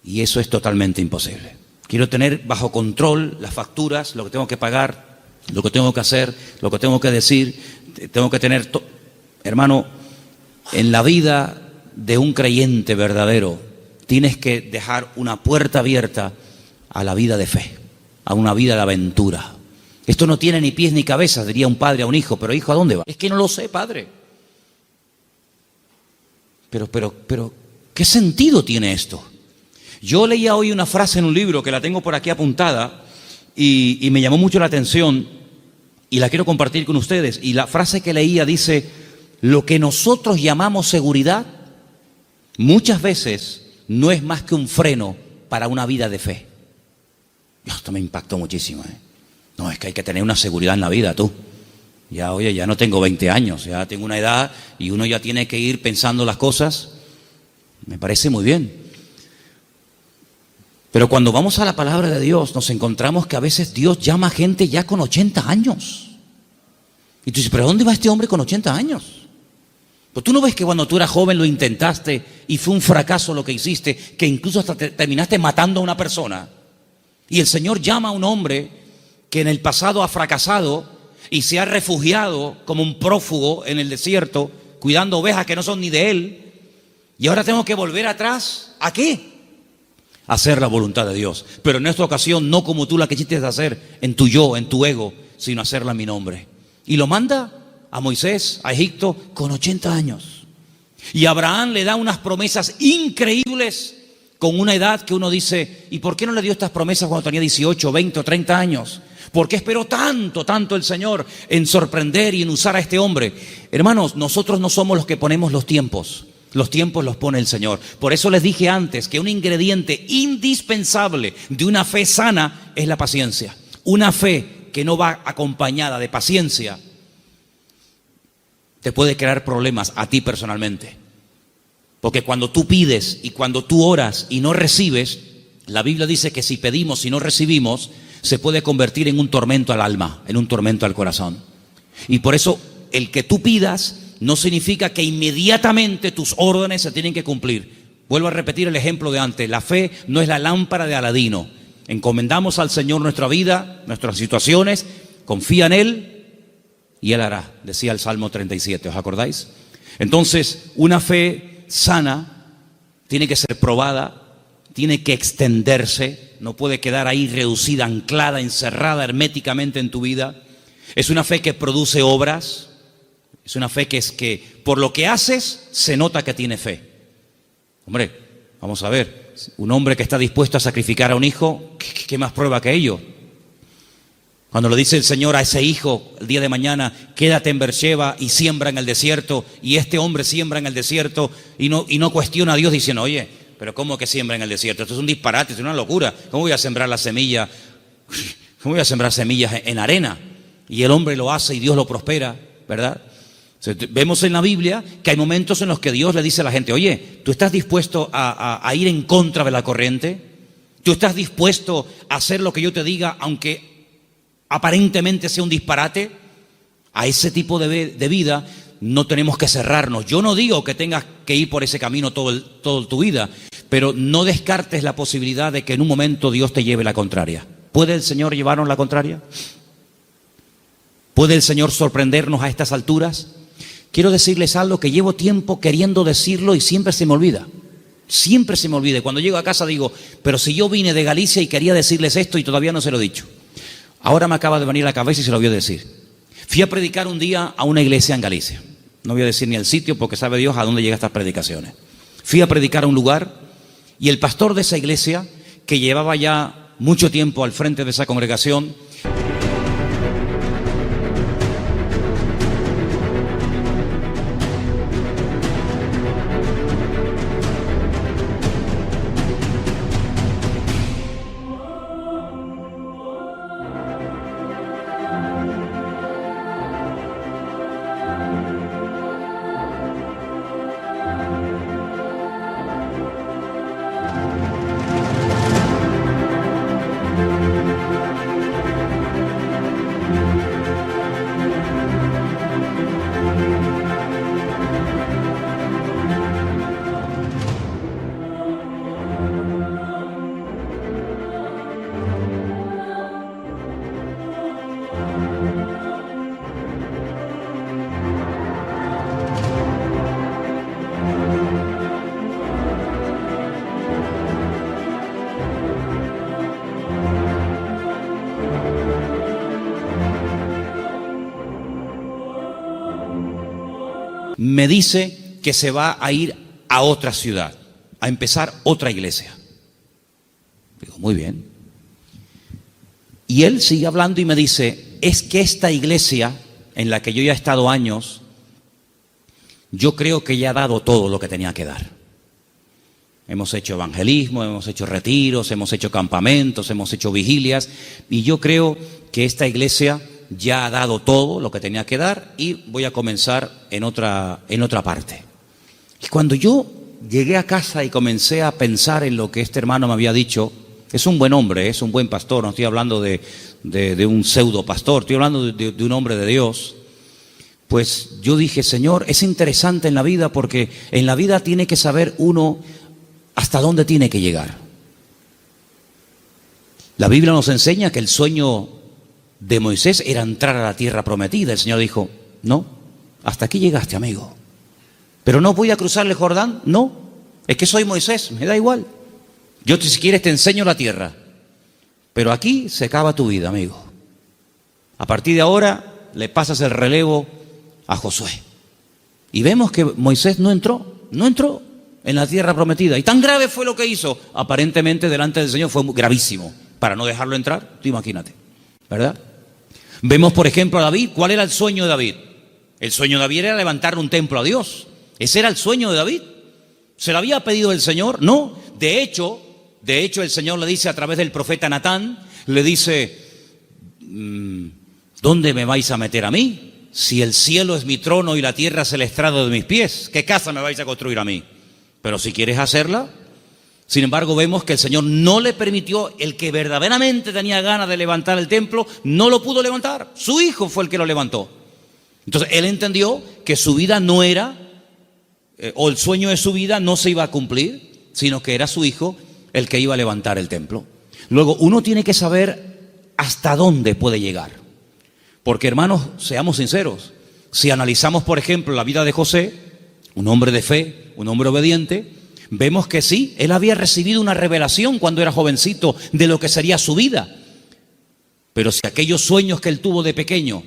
Y eso es totalmente imposible. Quiero tener bajo control las facturas, lo que tengo que pagar, lo que tengo que hacer, lo que tengo que decir. Tengo que tener, hermano, en la vida de un creyente verdadero, tienes que dejar una puerta abierta a la vida de fe, a una vida de aventura. Esto no tiene ni pies ni cabeza, diría un padre a un hijo, pero hijo, ¿a dónde va? Es que no lo sé, padre. Pero, ¿qué sentido tiene esto? Yo leía hoy una frase en un libro que la tengo por aquí apuntada y me llamó mucho la atención y la quiero compartir con ustedes. Y la frase que leía dice, lo que nosotros llamamos seguridad muchas veces no es más que un freno para una vida de fe. Esto me impactó muchísimo. No, es que hay que tener una seguridad en la vida, tú. Ya, oye, ya no tengo 20 años, ya tengo una edad y uno ya tiene que ir pensando las cosas. Me parece muy bien. Pero cuando vamos a la palabra de Dios, nos encontramos que a veces Dios llama a gente ya con 80 años. Y tú dices, ¿pero dónde va este hombre con 80 años? Pues tú no ves que cuando tú eras joven lo intentaste y fue un fracaso lo que hiciste, que incluso hasta terminaste matando a una persona. Y el Señor llama a un hombre que en el pasado ha fracasado y se ha refugiado como un prófugo en el desierto, cuidando ovejas que no son ni de él. Y ahora tengo que volver atrás. ¿A qué? A hacer la voluntad de Dios. Pero en esta ocasión no como tú la quisiste hacer en tu yo, en tu ego, sino hacerla en mi nombre. Y lo manda a Moisés, a Egipto, con 80 años. Y Abraham le da unas promesas increíbles con una edad que uno dice, ¿y por qué no le dio estas promesas cuando tenía 18, 20 o 30 años? ¿Por qué esperó tanto el Señor en sorprender y en usar a este hombre? Hermanos, nosotros no somos los que ponemos los tiempos los pone el Señor. Por eso les dije antes que un ingrediente indispensable de una fe sana es la paciencia. Una fe que no va acompañada de paciencia te puede crear problemas a ti personalmente. Porque cuando tú pides y cuando tú oras y no recibes, la Biblia dice que si pedimos y no recibimos, se puede convertir en un tormento al alma, en un tormento al corazón. Y por eso el que tú pidas no significa que inmediatamente tus órdenes se tienen que cumplir. Vuelvo a repetir el ejemplo de antes. La fe no es la lámpara de Aladino. Encomendamos al Señor nuestra vida, nuestras situaciones, confía en Él y Él hará, decía el Salmo 37, ¿os acordáis? Entonces, una fe sana tiene que ser probada, tiene que extenderse, no puede quedar ahí reducida, anclada, encerrada herméticamente en tu vida. Es una fe que produce obras. Es una fe que es que por lo que haces se nota que tiene fe. Hombre, vamos a ver, un hombre que está dispuesto a sacrificar a un hijo, ¿qué más prueba que ello? Cuando le dice el Señor a ese hijo el día de mañana, quédate en Beersheba y siembra en el desierto, y este hombre siembra en el desierto y no cuestiona a Dios diciendo, oye, pero ¿cómo que siembra en el desierto? Esto es un disparate, es una locura. ¿Cómo voy a sembrar la semilla? ¿Cómo voy a sembrar semillas en arena? Y el hombre lo hace y Dios lo prospera, ¿verdad? Vemos en la Biblia que hay momentos en los que Dios le dice a la gente, oye, ¿tú estás dispuesto a ir en contra de la corriente? ¿Tú estás dispuesto a hacer lo que yo te diga, aunque aparentemente sea un disparate? A ese tipo de vida no tenemos que cerrarnos. Yo no digo que tengas que ir por ese camino toda tu vida, pero no descartes la posibilidad de que en un momento Dios te lleve la contraria. ¿Puede el Señor llevarnos la contraria? ¿Puede el Señor sorprendernos a estas alturas? Quiero decirles algo que llevo tiempo queriendo decirlo y siempre se me olvida. Siempre se me olvida. Cuando llego a casa digo, pero si yo vine de Galicia y quería decirles esto y todavía no se lo he dicho. Ahora me acaba de venir a la cabeza y se lo voy a decir. Fui a predicar un día a una iglesia en Galicia. No voy a decir ni el sitio porque sabe Dios a dónde llegan estas predicaciones. Fui a predicar a un lugar y el pastor de esa iglesia, que llevaba ya mucho tiempo al frente de esa congregación, me dice que se va a ir a otra ciudad, a empezar otra iglesia. Digo, muy bien. Y él sigue hablando y me dice, es que esta iglesia en la que yo ya he estado años, yo creo que ya ha dado todo lo que tenía que dar. Hemos hecho evangelismo, hemos hecho retiros, hemos hecho campamentos, hemos hecho vigilias, y yo creo que esta iglesia ya ha dado todo lo que tenía que dar, y voy a comenzar en otra parte. Y cuando yo llegué a casa y comencé a pensar en lo que este hermano me había dicho, es un buen hombre, es un buen pastor, no estoy hablando de un pseudo pastor, estoy hablando de un hombre de Dios. Pues yo dije, Señor, es interesante en la vida, porque en la vida tiene que saber uno hasta dónde tiene que llegar. La Biblia nos enseña que el sueño de Moisés era entrar a la tierra prometida. El Señor dijo, no, hasta aquí llegaste, amigo. Pero no voy a cruzar el Jordán, no, es que soy Moisés, me da igual. Yo si quieres te enseño la tierra, pero aquí se acaba tu vida, amigo. A partir de ahora le pasas el relevo a Josué. Y vemos que Moisés no entró en la tierra prometida. Y tan grave fue lo que hizo, aparentemente delante del Señor fue gravísimo, para no dejarlo entrar, tú imagínate, ¿verdad? Vemos, por ejemplo, a David. ¿Cuál era el sueño de David? El sueño de David era levantar un templo a Dios. Ese era el sueño de David. ¿Se lo había pedido el Señor? No. De hecho, el Señor le dice a través del profeta Natán, le dice, ¿dónde me vais a meter a mí? Si el cielo es mi trono y la tierra es el estrado de mis pies, ¿qué casa me vais a construir a mí? Pero si quieres hacerla. Sin embargo, vemos que el Señor no le permitió. El que verdaderamente tenía ganas de levantar el templo, no lo pudo levantar. Su hijo fue el que lo levantó. Entonces, él entendió que su vida no era, o el sueño de su vida no se iba a cumplir, sino que era su hijo el que iba a levantar el templo. Luego, uno tiene que saber hasta dónde puede llegar. Porque, hermanos, seamos sinceros. Si analizamos, por ejemplo, la vida de José, un hombre de fe, un hombre obediente, vemos que sí, él había recibido una revelación cuando era jovencito de lo que sería su vida. Pero si aquellos sueños que él tuvo de pequeño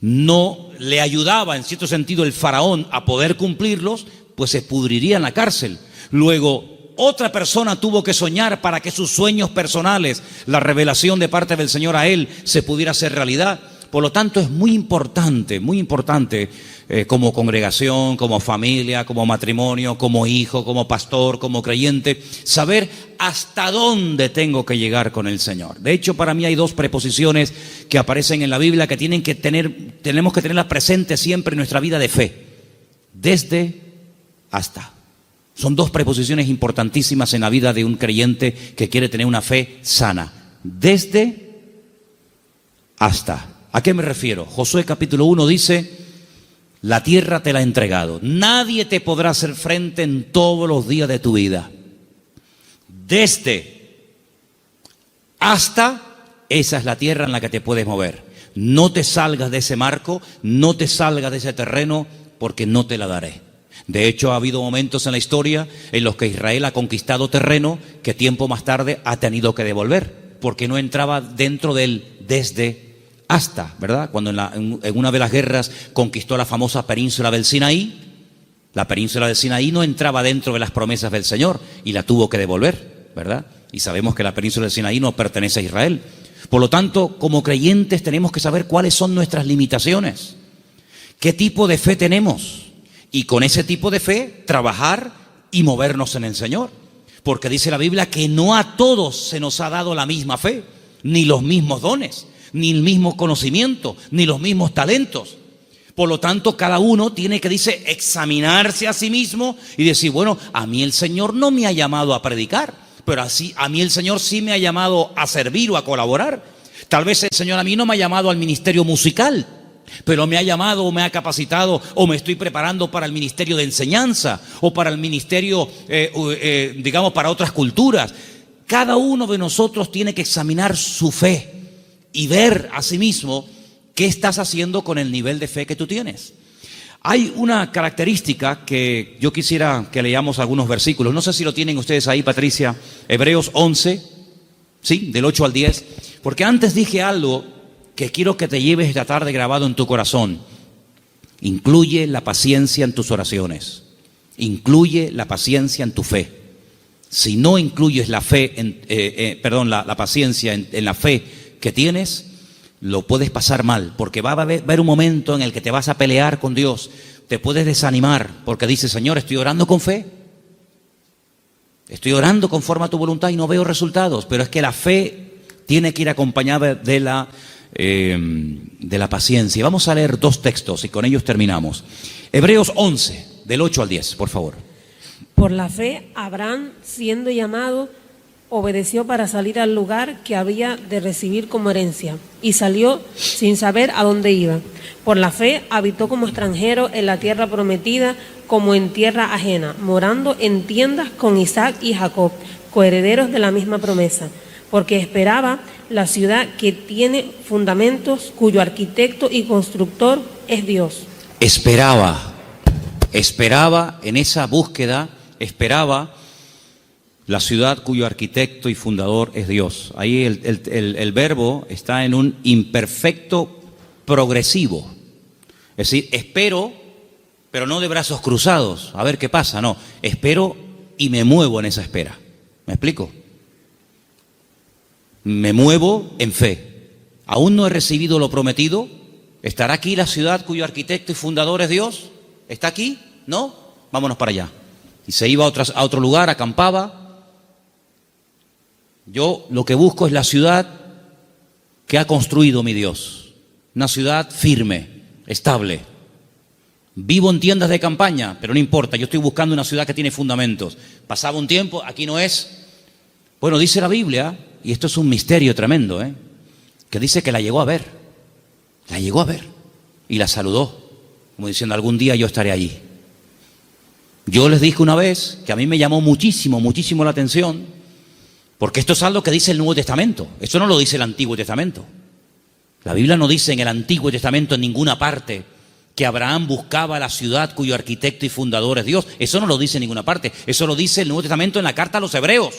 no le ayudaba, en cierto sentido, el faraón a poder cumplirlos, pues se pudriría en la cárcel. Luego, otra persona tuvo que soñar para que sus sueños personales, la revelación de parte del Señor a él, se pudiera hacer realidad. Por lo tanto, es muy importante como congregación, como familia, como matrimonio, como hijo, como pastor, como creyente, saber hasta dónde tengo que llegar con el Señor. De hecho, para mí hay dos preposiciones que aparecen en la Biblia que tenemos que tenerlas presentes siempre en nuestra vida de fe. Desde, hasta. Son dos preposiciones importantísimas en la vida de un creyente que quiere tener una fe sana. Desde, hasta. ¿A qué me refiero? Josué capítulo 1 dice, la tierra te la he entregado. Nadie te podrá hacer frente en todos los días de tu vida. Desde hasta, esa es la tierra en la que te puedes mover. No te salgas de ese marco, no te salgas de ese terreno, porque no te la daré. De hecho, ha habido momentos en la historia en los que Israel ha conquistado terreno que tiempo más tarde ha tenido que devolver, porque no entraba dentro del desde hasta, ¿verdad? Cuando en una de las guerras conquistó la famosa península del Sinaí, la península del Sinaí no entraba dentro de las promesas del Señor y la tuvo que devolver, ¿verdad? Y sabemos que la península del Sinaí no pertenece a Israel. Por lo tanto, como creyentes tenemos que saber cuáles son nuestras limitaciones, qué tipo de fe tenemos, y con ese tipo de fe trabajar y movernos en el Señor. Porque dice la Biblia que no a todos se nos ha dado la misma fe, ni los mismos dones, ni el mismo conocimiento, ni los mismos talentos. Por lo tanto, cada uno tiene que, examinarse a sí mismo y decir, bueno, a mí el Señor no me ha llamado a predicar, pero así a mí el Señor sí me ha llamado a servir o a colaborar. Tal vez el Señor a mí no me ha llamado al ministerio musical, pero me ha llamado o me ha capacitado o me estoy preparando para el ministerio de enseñanza o para el ministerio, para otras culturas. Cada uno de nosotros tiene que examinar su fe y ver a sí mismo qué estás haciendo con el nivel de fe que tú tienes. Hay una característica que yo quisiera que leamos algunos versículos. No sé si lo tienen ustedes ahí, Patricia. Hebreos 11, ¿sí? Del 8 al 10. Porque antes dije algo que quiero que te lleves esta tarde grabado en tu corazón. Incluye la paciencia en tus oraciones. Incluye la paciencia en tu fe. Si no incluyes la fe, la paciencia en la fe que tienes, lo puedes pasar mal, porque va a haber un momento en el que te vas a pelear con Dios, te puedes desanimar, porque dices, Señor, estoy orando con fe, Estoy orando conforme a tu voluntad y no veo resultados, pero es que la fe tiene que ir acompañada de la paciencia. Vamos a leer 2 textos y con ellos terminamos. Hebreos 11, del 8 al 10, por favor. Por la fe, Abraham, siendo llamado, obedeció para salir al lugar que había de recibir como herencia, y salió sin saber a dónde iba. Por la fe, habitó como extranjero en la tierra prometida, como en tierra ajena, morando en tiendas con Isaac y Jacob, coherederos de la misma promesa, porque esperaba la ciudad que tiene fundamentos, cuyo arquitecto y constructor es Dios. Esperaba en esa búsqueda, esperaba la ciudad cuyo arquitecto y fundador es Dios. Ahí el verbo está en un imperfecto progresivo. Es decir, espero, pero no de brazos cruzados, a ver qué pasa, no. Espero y me muevo en esa espera. ¿Me explico? Me muevo en fe. Aún no he recibido lo prometido. ¿Estará aquí la ciudad cuyo arquitecto y fundador es Dios? ¿Está aquí? ¿No? Vámonos para allá. Y se iba a otro lugar, acampaba. Yo lo que busco es la ciudad que ha construido mi Dios. Una ciudad firme, estable. Vivo en tiendas de campaña, pero no importa, yo estoy buscando una ciudad que tiene fundamentos. Pasaba un tiempo, aquí no es. Bueno, dice la Biblia, y esto es un misterio tremendo, que dice que la llegó a ver. La llegó a ver y la saludó, como diciendo, algún día yo estaré allí. Yo les dije una vez que a mí me llamó muchísimo la atención, porque esto es algo que dice el Nuevo Testamento. Esto no lo dice el Antiguo Testamento. La Biblia no dice en el Antiguo Testamento en ninguna parte que Abraham buscaba la ciudad cuyo arquitecto y fundador es Dios. Eso no lo dice en ninguna parte. Eso lo dice el Nuevo Testamento en la carta a los Hebreos.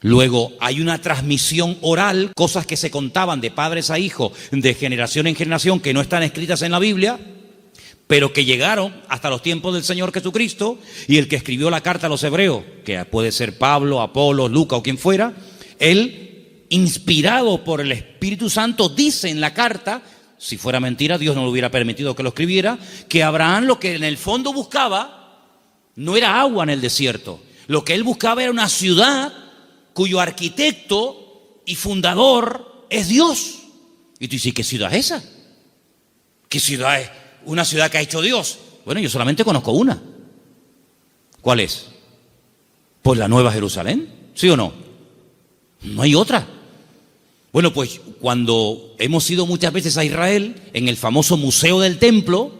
Luego hay una transmisión oral, cosas que se contaban de padres a hijos, de generación en generación, que no están escritas en la Biblia, pero que llegaron hasta los tiempos del Señor Jesucristo, y el que escribió la carta a los Hebreos, que puede ser Pablo, Apolo, Lucas o quien fuera, él, inspirado por el Espíritu Santo, dice en la carta, si fuera mentira, Dios no le hubiera permitido que lo escribiera, que Abraham lo que en el fondo buscaba no era agua en el desierto. Lo que él buscaba era una ciudad cuyo arquitecto y fundador es Dios. Y tú dices, ¿qué ciudad es esa? ¿Qué ciudad es? Una ciudad que ha hecho Dios. Bueno, yo solamente conozco una. ¿Cuál es? Pues la Nueva Jerusalén, ¿sí o no? No hay otra. Bueno, pues cuando hemos ido muchas veces a Israel, en el famoso Museo del Templo,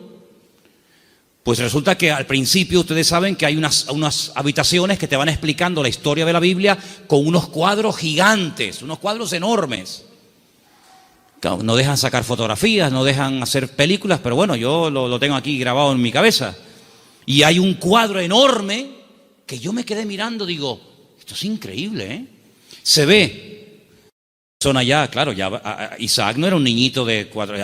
pues resulta que al principio ustedes saben que hay unas habitaciones que te van explicando la historia de la Biblia con unos cuadros gigantes, unos cuadros enormes. No dejan sacar fotografías, no dejan hacer películas, pero bueno, yo lo tengo aquí grabado en mi cabeza. Y hay un cuadro enorme que yo me quedé mirando, digo, esto es increíble, ¿eh? Se ve. Son allá, claro, ya Isaac no era un niñito de 4,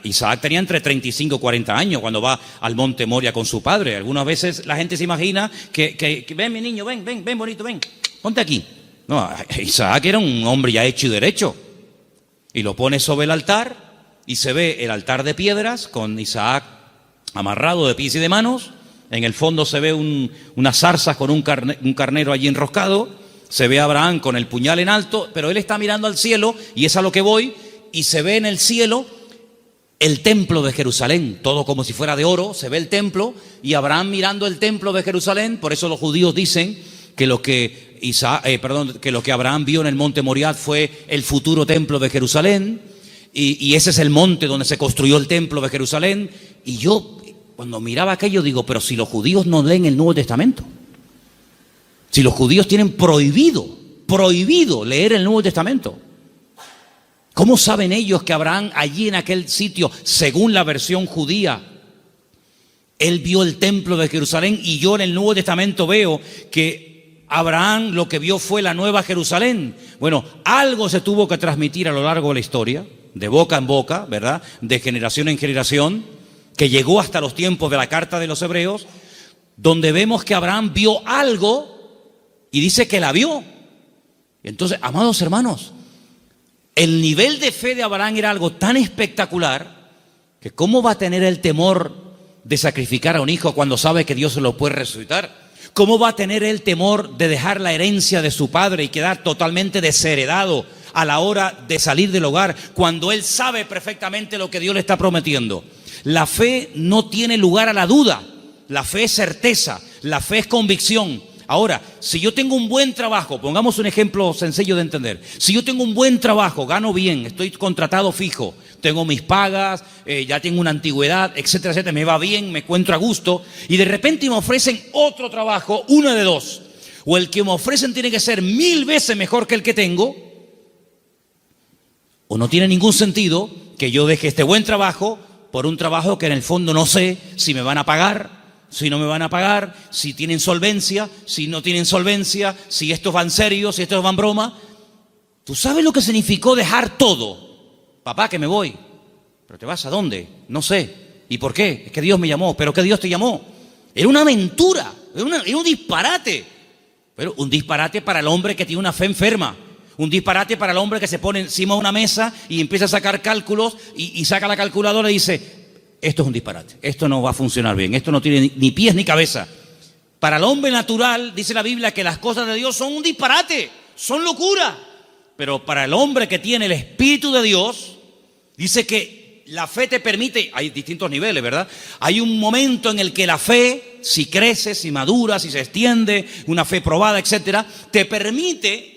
Isaac tenía entre 35 y 40 años cuando va al monte Moria con su padre. Algunas veces la gente se imagina que ven mi niño, ven bonito, ven, ponte aquí. No, Isaac era un hombre ya hecho y derecho. Y lo pone sobre el altar y se ve el altar de piedras con Isaac amarrado de pies y de manos. En el fondo se ve unas zarzas con un carnero allí enroscado. Se ve a Abraham con el puñal en alto, pero él está mirando al cielo, y es a lo que voy, y se ve en el cielo el templo de Jerusalén, todo como si fuera de oro, se ve el templo, y Abraham mirando el templo de Jerusalén. Por eso los judíos dicen que lo que Abraham vio en el monte Moriah fue el futuro templo de Jerusalén, y ese es el monte donde se construyó el templo de Jerusalén. Y yo, cuando miraba aquello, digo, pero si los judíos no leen el Nuevo Testamento, si los judíos tienen prohibido leer el Nuevo Testamento, ¿cómo saben ellos que Abraham allí en aquel sitio, según la versión judía, él vio el templo de Jerusalén? Y yo en el Nuevo Testamento veo que Abraham lo que vio fue la Nueva Jerusalén. Bueno, algo se tuvo que transmitir a lo largo de la historia, de boca en boca, ¿verdad? De generación en generación, que llegó hasta los tiempos de la carta de los Hebreos, donde vemos que Abraham vio algo. Y dice que la vio. Entonces, amados hermanos, el nivel de fe de Abraham era algo tan espectacular que ¿cómo va a tener el temor de sacrificar a un hijo cuando sabe que Dios se lo puede resucitar? ¿cómo va a tener él temor de dejar la herencia de su padre y quedar totalmente desheredado a la hora de salir del hogar, cuando él sabe perfectamente lo que Dios le está prometiendo? La fe no tiene lugar a la duda. La fe es certeza, la fe es convicción. Ahora, si yo tengo un buen trabajo, pongamos un ejemplo sencillo de entender. Si yo tengo un buen trabajo, gano bien, estoy contratado fijo, tengo mis pagas, ya tengo una antigüedad, etcétera, etcétera, me va bien, me encuentro a gusto, y de repente me ofrecen otro trabajo, una de dos. O el que me ofrecen tiene que ser 1000 veces mejor que el que tengo, o no tiene ningún sentido que yo deje este buen trabajo por un trabajo que en el fondo no sé si me van a pagar, si no me van a pagar, si tienen solvencia, si no tienen solvencia, si estos van serios, si estos van broma. ¿Tú sabes lo que significó dejar todo? Papá, que me voy. ¿Pero te vas a dónde? No sé. ¿Y por qué? Es que Dios me llamó. ¿Pero qué Dios te llamó? Era una aventura, era un disparate. Pero un disparate para el hombre que tiene una fe enferma. Un disparate para el hombre que se pone encima de una mesa y empieza a sacar cálculos y saca la calculadora y dice: esto es un disparate, esto no va a funcionar bien, esto no tiene ni pies ni cabeza. Para el hombre natural, dice la Biblia, que las cosas de Dios son un disparate, son locura. Pero para el hombre que tiene el Espíritu de Dios, dice que la fe te permite, hay distintos niveles, ¿verdad? Hay un momento en el que la fe, si crece, si madura, si se extiende, una fe probada, etcétera, te permite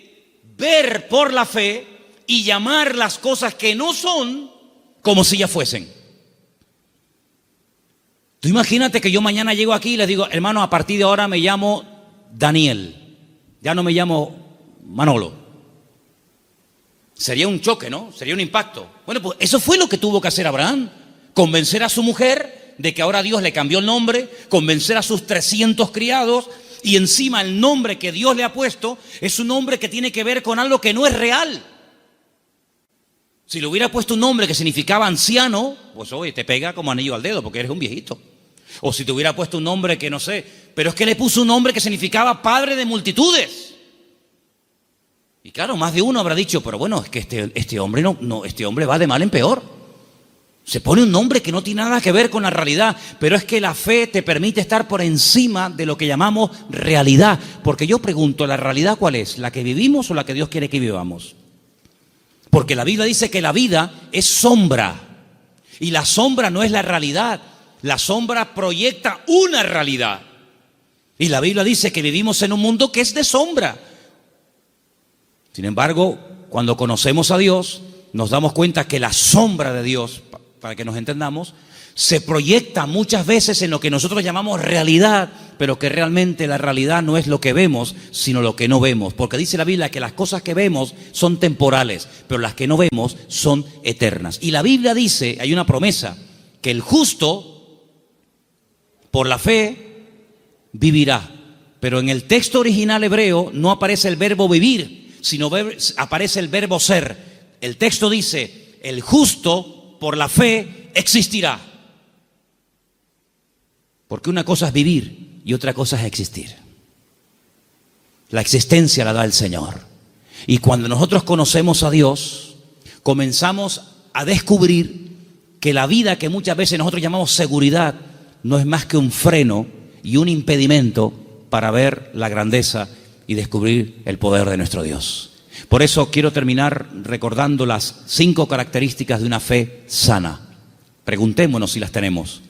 ver por la fe y llamar las cosas que no son como si ya fuesen. Tú imagínate que yo mañana llego aquí y les digo: hermano, a partir de ahora me llamo Daniel, ya no me llamo Manolo. Sería un choque, ¿no? Sería un impacto. Bueno, pues eso fue lo que tuvo que hacer Abraham: convencer a su mujer de que ahora Dios le cambió el nombre, convencer a sus 300 criados, y encima el nombre que Dios le ha puesto es un nombre que tiene que ver con algo que no es real. Si le hubiera puesto un nombre que significaba anciano, pues oye, te pega como anillo al dedo porque eres un viejito. O si te hubiera puesto un nombre que no sé, pero es que le puso un nombre que significaba padre de multitudes. Y claro, más de uno habrá dicho: pero bueno, es que este hombre este hombre va de mal en peor. Se pone un nombre que no tiene nada que ver con la realidad, pero es que la fe te permite estar por encima de lo que llamamos realidad. Porque yo pregunto, ¿la realidad cuál es? ¿La que vivimos o la que Dios quiere que vivamos? Porque la Biblia dice que la vida es sombra, y la sombra no es la realidad. La sombra proyecta una realidad, y la Biblia dice que vivimos en un mundo que es de sombra. Sin embargo, cuando conocemos a Dios, nos damos cuenta que la sombra de Dios, para que nos entendamos, se proyecta muchas veces en lo que nosotros llamamos realidad, pero que realmente la realidad no es lo que vemos, sino lo que no vemos. Porque dice la Biblia que las cosas que vemos son temporales, pero las que no vemos son eternas. Y la Biblia dice, hay una promesa, que el justo, por la fe, vivirá. Pero en el texto original hebreo no aparece el verbo vivir, sino aparece el verbo ser. El texto dice: el justo por la fe existirá. Porque una cosa es vivir y otra cosa es existir. La existencia la da el Señor. Y cuando nosotros conocemos a Dios, comenzamos a descubrir que la vida que muchas veces nosotros llamamos seguridad no es más que un freno y un impedimento para ver la grandeza y descubrir el poder de nuestro Dios. Por eso quiero terminar recordando las 5 características de una fe sana. Preguntémonos si las tenemos.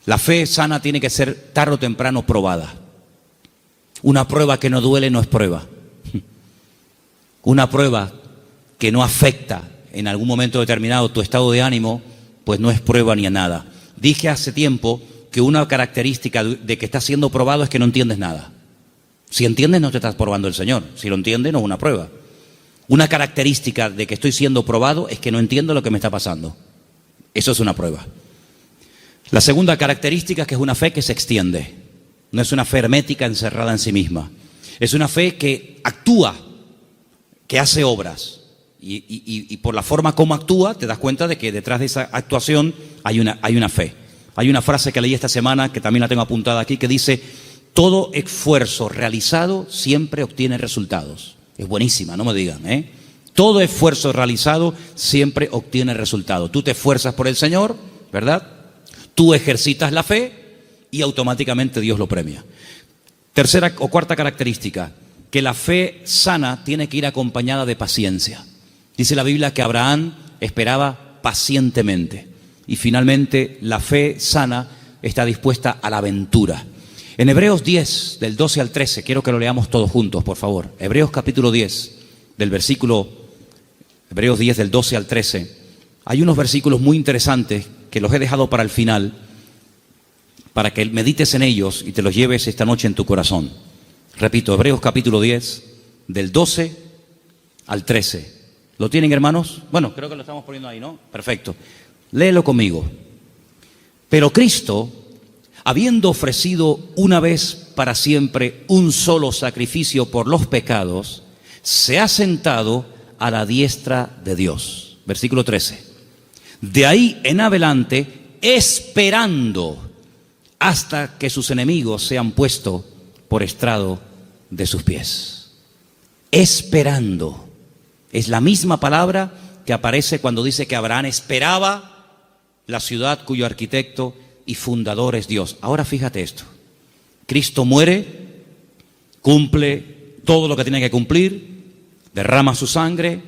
La fe sana tiene que ser tarde o temprano probada. Una prueba que no duele no es prueba. Una prueba que no afecta en algún momento determinado tu estado de ánimo, pues no es prueba ni a nada. Dije hace tiempo que una característica de que estás siendo probado es que no entiendes nada. Si entiendes, no te estás probando el Señor. Si lo entiendes, no es una prueba. Una característica de que estoy siendo probado es que no entiendo lo que me está pasando. Eso es una prueba. La segunda característica es que es una fe que se extiende. No es una fe hermética encerrada en sí misma. Es una fe que actúa, que hace obras. Y por la forma como actúa, te das cuenta de que detrás de esa actuación hay una fe. Hay una frase que leí esta semana, que también la tengo apuntada aquí, que dice: todo esfuerzo realizado siempre obtiene resultados. Es buenísima, no me digan, ¿eh? Todo esfuerzo realizado siempre obtiene resultados. Tú te esfuerzas por el Señor, ¿verdad? Tú ejercitas la fe y automáticamente Dios lo premia. Tercera o cuarta característica, que la fe sana tiene que ir acompañada de paciencia. Dice la Biblia que Abraham esperaba pacientemente. Y finalmente, la fe sana está dispuesta a la aventura. En Hebreos 10, del 12 al 13, quiero que lo leamos todos juntos, por favor. Hebreos capítulo 10, Hebreos 10, del 12 al 13. Hay unos versículos muy interesantes que los he dejado para el final, para que medites en ellos y te los lleves esta noche en tu corazón. Repito, Hebreos capítulo 10, del 12 al 13. ¿Lo tienen, hermanos? Bueno, creo que lo estamos poniendo ahí, ¿no? Perfecto. Léelo conmigo. Pero Cristo, habiendo ofrecido una vez para siempre un solo sacrificio por los pecados, se ha sentado a la diestra de Dios. Versículo 13. De ahí en adelante, esperando hasta que sus enemigos sean puestos por estrado de sus pies. Esperando. Es la misma palabra que aparece cuando dice que Abraham esperaba la ciudad cuyo arquitecto y fundador es Dios. Ahora fíjate esto. Cristo muere, cumple todo lo que tiene que cumplir, derrama su sangre,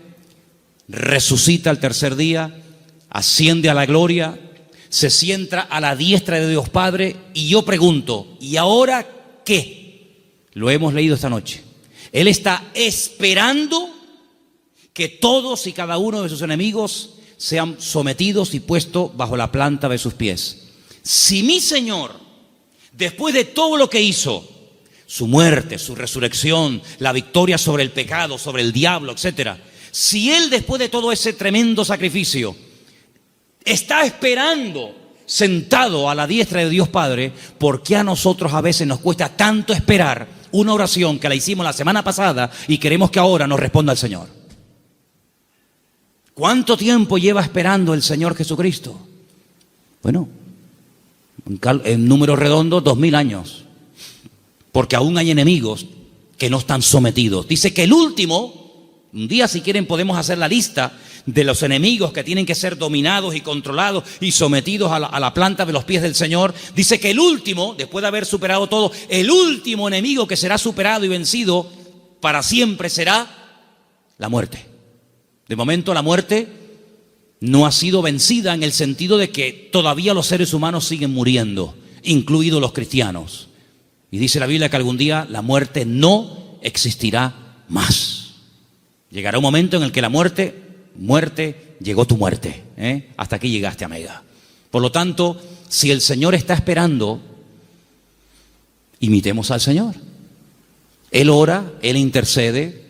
resucita al tercer día, asciende a la gloria, se sienta a la diestra de Dios Padre. Y yo pregunto, ¿y ahora qué? Lo hemos leído esta noche. Él está esperando que todos y cada uno de sus enemigos sean sometidos y puestos bajo la planta de sus pies. Si mi Señor, después de todo lo que hizo, su muerte, su resurrección, la victoria sobre el pecado, sobre el diablo, etcétera, si Él, después de todo ese tremendo sacrificio, está esperando sentado a la diestra de Dios Padre, ¿por qué a nosotros a veces nos cuesta tanto esperar una oración que la hicimos la semana pasada y queremos que ahora nos responda el Señor? ¿Cuánto tiempo lleva esperando el Señor Jesucristo? Bueno, en números redondos, 2000 años. Porque aún hay enemigos que no están sometidos. Dice que el último, un día si quieren podemos hacer la lista de los enemigos que tienen que ser dominados y controlados y sometidos a la planta de los pies del Señor. Dice que el último, después de haber superado todo, el último enemigo que será superado y vencido para siempre será la muerte. De momento la muerte no ha sido vencida en el sentido de que todavía los seres humanos siguen muriendo, incluidos los cristianos. Y dice la Biblia que algún día la muerte no existirá más. Llegará un momento en el que la muerte, llegó tu muerte, hasta aquí llegaste, amiga. Por lo tanto, si el Señor está esperando, imitemos al Señor. Él ora, Él intercede.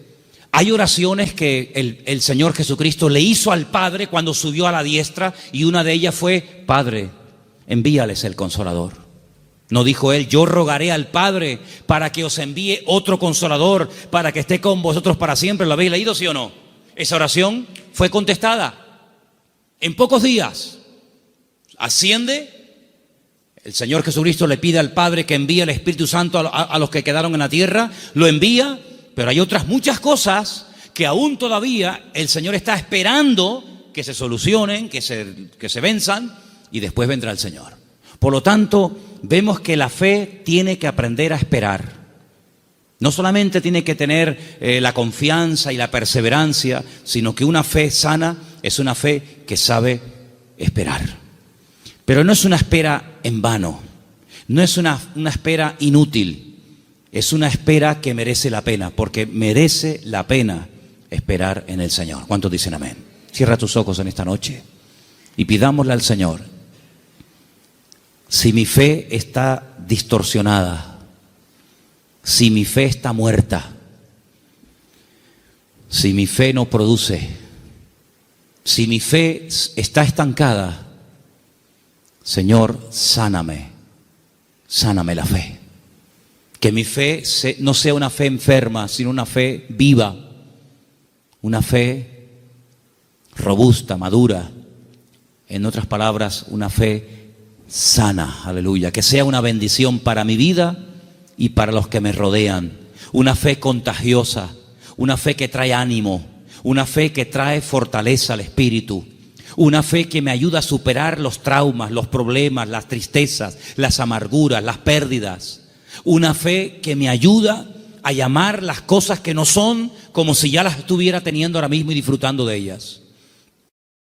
Hay oraciones que el Señor Jesucristo le hizo al Padre cuando subió a la diestra, y una de ellas fue: Padre, envíales el Consolador. No dijo Él: yo rogaré al Padre para que os envíe otro Consolador, para que esté con vosotros para siempre. ¿Lo habéis leído, sí o no? Esa oración fue contestada en pocos días. Asciende, el Señor Jesucristo le pide al Padre que envíe el Espíritu Santo a los que quedaron en la tierra, lo envía. Pero hay otras muchas cosas que aún todavía el Señor está esperando que se solucionen, que se venzan, y después vendrá el Señor. Por lo tanto, vemos que la fe tiene que aprender a esperar. No solamente tiene que tener la confianza y la perseverancia, sino que una fe sana es una fe que sabe esperar. Pero no es una espera en vano, no es una espera inútil. Es una espera que merece la pena, porque merece la pena esperar en el Señor. ¿Cuántos dicen amén? Cierra tus ojos en esta noche y pidámosle al Señor: si mi fe está distorsionada, si mi fe está muerta, si mi fe no produce, si mi fe está estancada, Señor, sáname la fe. Que mi fe no sea una fe enferma, sino una fe viva, una fe robusta, madura. En otras palabras, una fe sana, aleluya. Que sea una bendición para mi vida y para los que me rodean. Una fe contagiosa, una fe que trae ánimo, una fe que trae fortaleza al espíritu. Una fe que me ayuda a superar los traumas, los problemas, las tristezas, las amarguras, las pérdidas. Una fe que me ayuda a llamar las cosas que no son como si ya las estuviera teniendo ahora mismo y disfrutando de ellas.